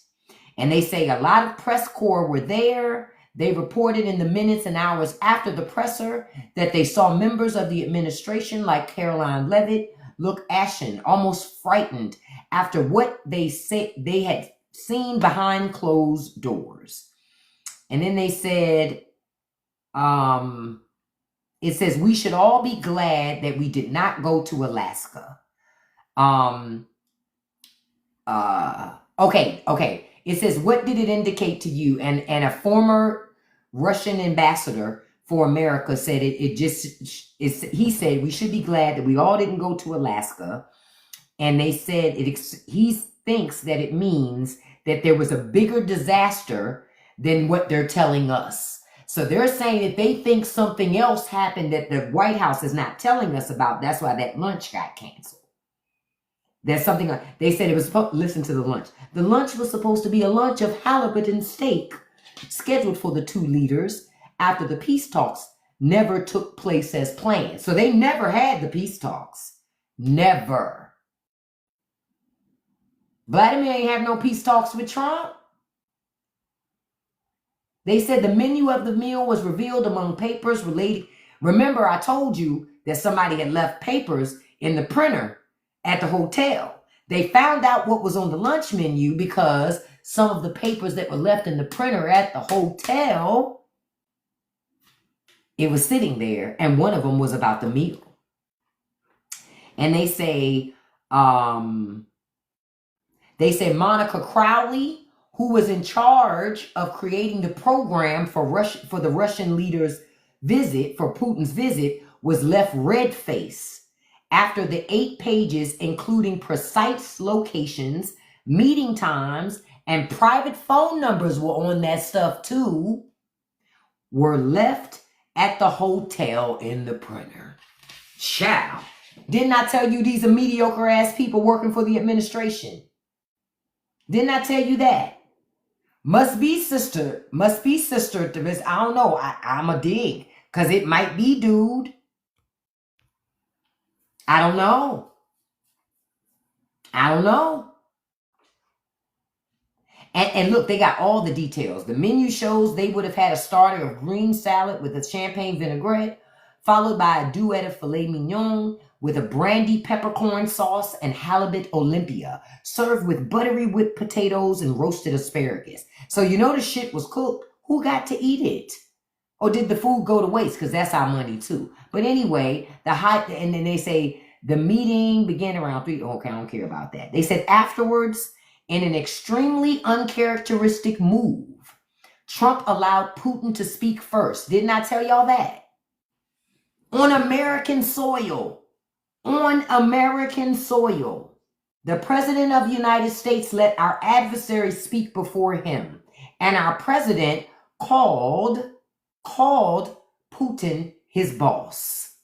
And they say a lot of press corps were there. They reported in the minutes and hours after the presser that they saw members of the administration like Karoline Leavitt look ashen, almost frightened after what they said they had seen behind closed doors. And then they said, it says, we should all be glad that we did not go to Alaska. Okay. It says, what did it indicate to you? And a former Russian ambassador for America said he said we should be glad that we all didn't go to Alaska. And they said he thinks that it means that there was a bigger disaster than what they're telling us. So they're saying that they think something else happened that the White House is not telling us about. That's why that lunch got canceled. There's something, they said it was, listen to the lunch. The lunch was supposed to be a lunch of halibut and steak scheduled for the two leaders after the peace talks never took place as planned. So they never had the peace talks. Never. Vladimir ain't have no peace talks with Trump. They said the menu of the meal was revealed among papers related. Remember, I told you that somebody had left papers in the printer at the hotel. They found out what was on the lunch menu because some of the papers that were left in the printer at the hotel, it was sitting there, and one of them was about the meal. And they say, Monica Crowley, who was in charge of creating the program for the Russian leader's visit, for Putin's visit, was left red-faced after the 8 pages, including precise locations, meeting times, and private phone numbers were on that stuff too, were left at the hotel in the printer. Child, didn't I tell you these are mediocre ass people working for the administration? Didn't I tell you that? Must be sister to this. I don't know. I'm a dig. Because it might be dude. I don't know. And look, they got all the details. The menu shows they would have had a starter of green salad with a champagne vinaigrette, followed by a duet of filet mignon with a brandy peppercorn sauce and halibut Olympia, served with buttery whipped potatoes and roasted asparagus. So you know the shit was cooked. Who got to eat it? Or did the food go to waste? Because that's our money too. But anyway, and then they say the meeting began around 3. Okay, I don't care about that. They said afterwards, in an extremely uncharacteristic move, Trump allowed Putin to speak first. Didn't I tell y'all that? On American soil. on American soil. The President of the United States let our adversary speak before him. And our president called Putin his boss.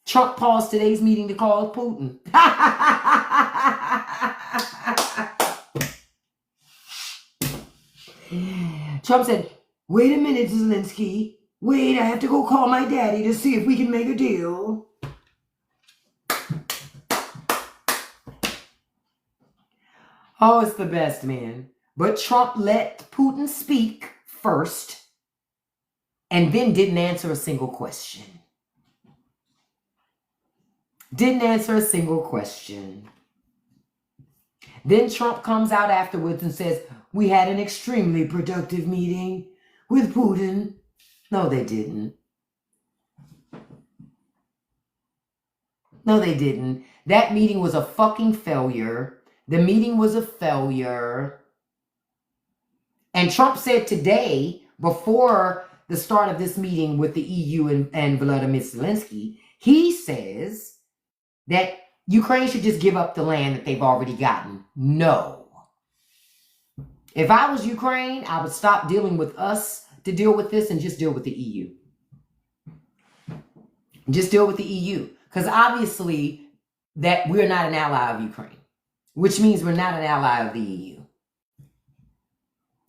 Trump paused today's meeting to call Putin. Trump said, wait a minute, Zelensky. Wait, I have to go call my daddy to see if we can make a deal. Oh, it's the best, man. But Trump let Putin speak first and then didn't answer a single question. Didn't answer a single question. Then Trump comes out afterwards and says, we had an extremely productive meeting with Putin. No, they didn't. No, they didn't. That meeting was a fucking failure. The meeting was a failure. And Trump said today, before the start of this meeting with the EU and Volodymyr Zelensky, he says that Ukraine should just give up the land that they've already gotten. No. If I was Ukraine, I would stop dealing with us to deal with this and just deal with the EU. Just deal with the EU. Because obviously that we're not an ally of Ukraine, which means we're not an ally of the EU.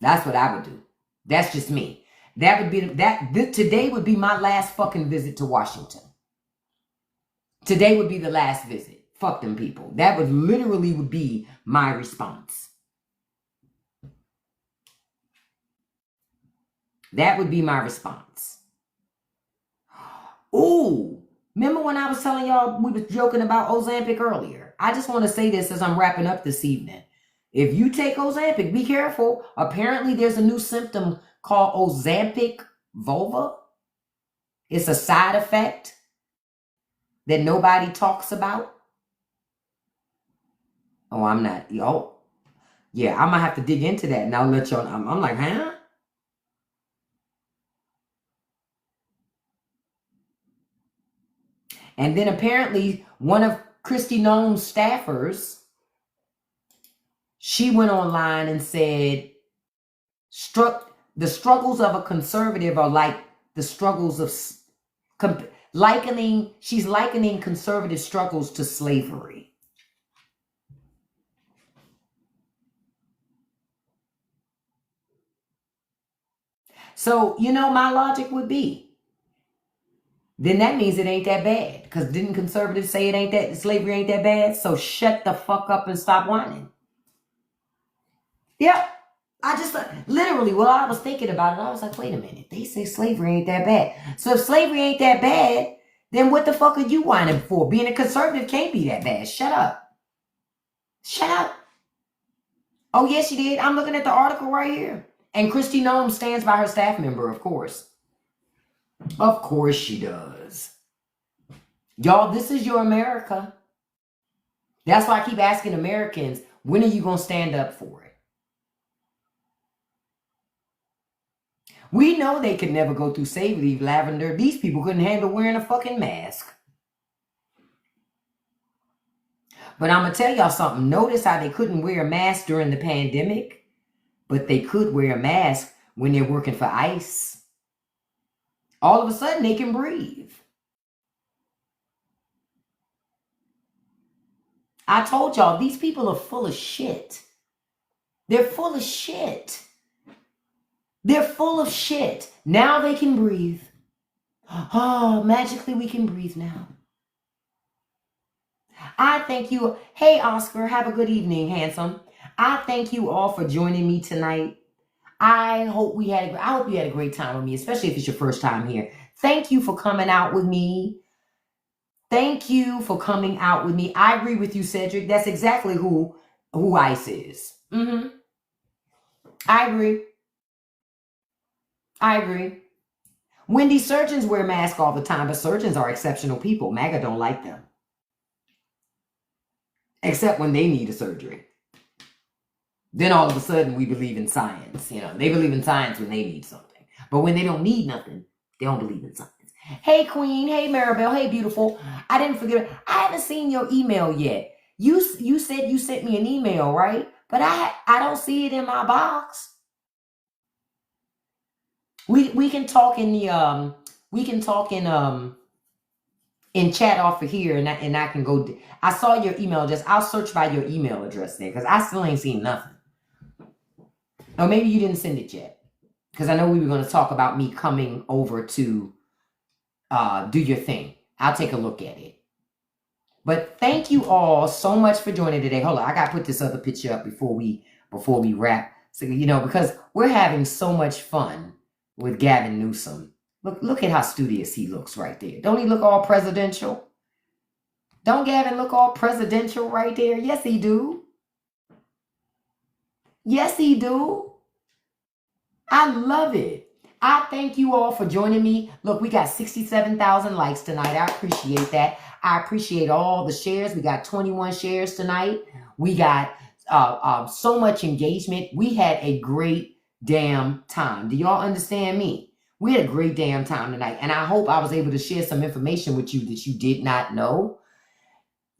That's what I would do. That's just me. Today would be my last fucking visit to Washington. Today would be the last visit. Fuck them people. That would literally be my response. That would be my response. Ooh, remember when I was telling y'all we was joking about Ozempic earlier? I just want to say this as I'm wrapping up this evening. If you take Ozempic, be careful. Apparently there's a new symptom called Ozempic vulva. It's a side effect that nobody talks about. Oh, I'm not. Oh, yeah, I'm going to have to dig into that and I'll let y'all. I'm like, huh? And then apparently one of Kristi Noem's staffers, she went online and said, the struggles of a conservative are like the struggles of, she's likening conservative struggles to slavery. So, my logic would be, then that means it ain't that bad. Because didn't conservatives say slavery ain't that bad? So shut the fuck up and stop whining. Yep. I just, literally, while I was thinking about it, I was like, wait a minute. They say slavery ain't that bad. So if slavery ain't that bad, then what the fuck are you whining for? Being a conservative can't be that bad. Shut up. Shut up. Oh, yes, she did. I'm looking at the article right here. And Kristi Noem stands by her staff member, of course. Of course she does. Y'all, this is your America. That's why I keep asking Americans, when are you going to stand up for it? We know they could never go through Save Leave Lavender. These people couldn't handle wearing a fucking mask. But I'm going to tell y'all something. Notice how they couldn't wear a mask during the pandemic, but they could wear a mask when they're working for ICE. All of a sudden, they can breathe. I told y'all, these people are full of shit. They're full of shit. They're full of shit. Now they can breathe. Oh, magically we can breathe now. I thank you. Hey, Oscar, have a good evening, handsome. I thank you all for joining me tonight. I hope you had a great time with me, especially if it's your first time here. Thank you for coming out with me. Thank you for coming out with me. I agree with you, Cedric. That's exactly who ICE is. I agree. Wendy, surgeons wear masks all the time, but surgeons are exceptional people. MAGA don't like them. Except when they need a surgery. Then all of a sudden we believe in science. They believe in science when they need something. But when they don't need nothing, they don't believe in science. Hey, Queen. Hey, Maribel. Hey, beautiful. I didn't forget. I haven't seen your email yet. You said you sent me an email, right? But I don't see it in my box. We can talk in the we can talk in chat off of here, and I can go. I saw your email address. I'll search by your email address there because I still ain't seen nothing. Or maybe you didn't send it yet because I know we were going to talk about me coming over to do your thing. I'll take a look at it. But thank you all so much for joining today. Hold on, I got to put this other picture up before we wrap. So because we're having so much fun with Gavin Newsom. Look at how studious he looks right there. Don't he look all presidential? Don't Gavin look all presidential right there? Yes, he do. Yes, he do. I love it. I thank you all for joining me. Look, we got 67,000 likes tonight. I appreciate that. I appreciate all the shares. We got 21 shares tonight. We got so much engagement. We had a great damn time. Do y'all understand me? We had a great damn time tonight. And I hope I was able to share some information with you that you did not know.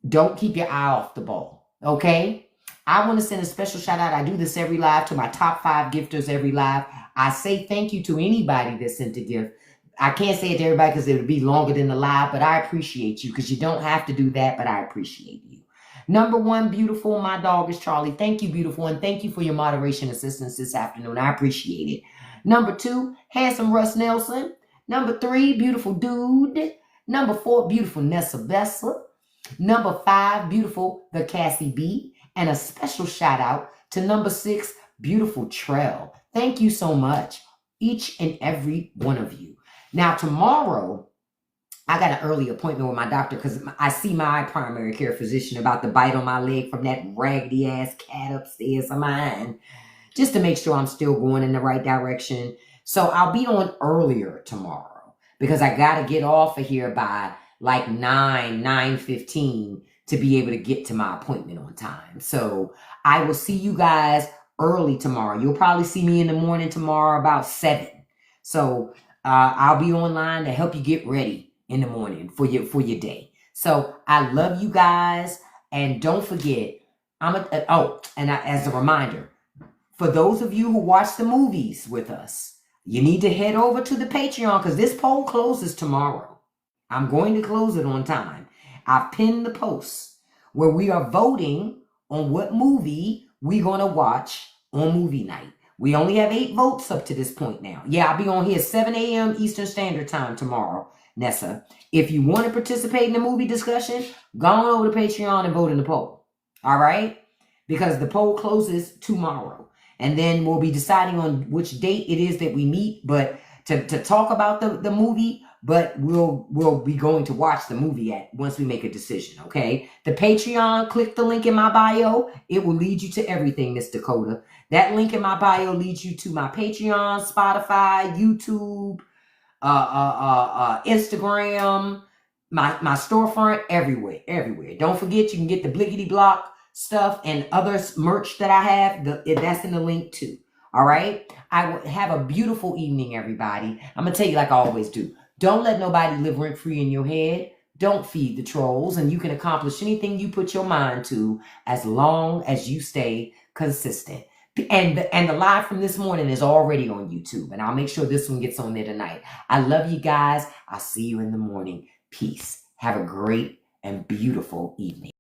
Don't keep your eye off the ball, okay? I want to send a special shout out. I do this every live to my top 5 gifters every live. I say thank you to anybody that sent a gift. I can't say it to everybody because it would be longer than the live, but I appreciate you because you don't have to do that, but I appreciate you. Number 1, beautiful, my dog is Charlie. Thank you, beautiful, and thank you for your moderation assistance this afternoon. I appreciate it. Number 2, handsome Russ Nelson. Number 3, beautiful dude. Number 4, beautiful Nessa Bessa. Number 5, beautiful the Cassie B. And a special shout out to number 6, beautiful Trell. Thank you so much, each and every one of you. Now, tomorrow, I got an early appointment with my doctor because I see my primary care physician about to bite on my leg from that raggedy ass cat upstairs of mine, just to make sure I'm still going in the right direction. So I'll be on earlier tomorrow because I got to get off of here by like 9:15 to be able to get to my appointment on time. So I will see you guys early tomorrow. You'll probably see me in the morning tomorrow about 7. So I'll be online to help you get ready in the morning for your day. So I love you guys, and don't forget, as a reminder, for those of you who watch the movies with us, you need to head over to the Patreon because this poll closes tomorrow. I'm going to close it on time. I've pinned the post where we are voting on what movie we're going to watch on movie night. We only have 8 votes up to this point now. Yeah, I'll be on here 7 a.m. Eastern Standard Time tomorrow, Nessa. If you want to participate in the movie discussion, go on over to Patreon and vote in the poll. All right? Because the poll closes tomorrow. And then we'll be deciding on which date it is that we meet. But to talk about the movie, but we'll be going to watch the movie once we make a decision, okay? The Patreon, click the link in my bio. It will lead you to everything, Miss Dakota. That link in my bio leads you to my Patreon, Spotify, YouTube, Instagram, my storefront, everywhere. Don't forget, you can get the Blickety Block stuff and other merch that I have. That's in the link too. All right? I will have a beautiful evening, everybody. I'm going to tell you like I always do. Don't let nobody live rent-free in your head. Don't feed the trolls, and you can accomplish anything you put your mind to as long as you stay consistent. And the live from this morning is already on YouTube, and I'll make sure this one gets on there tonight. I love you guys. I'll see you in the morning. Peace. Have a great and beautiful evening.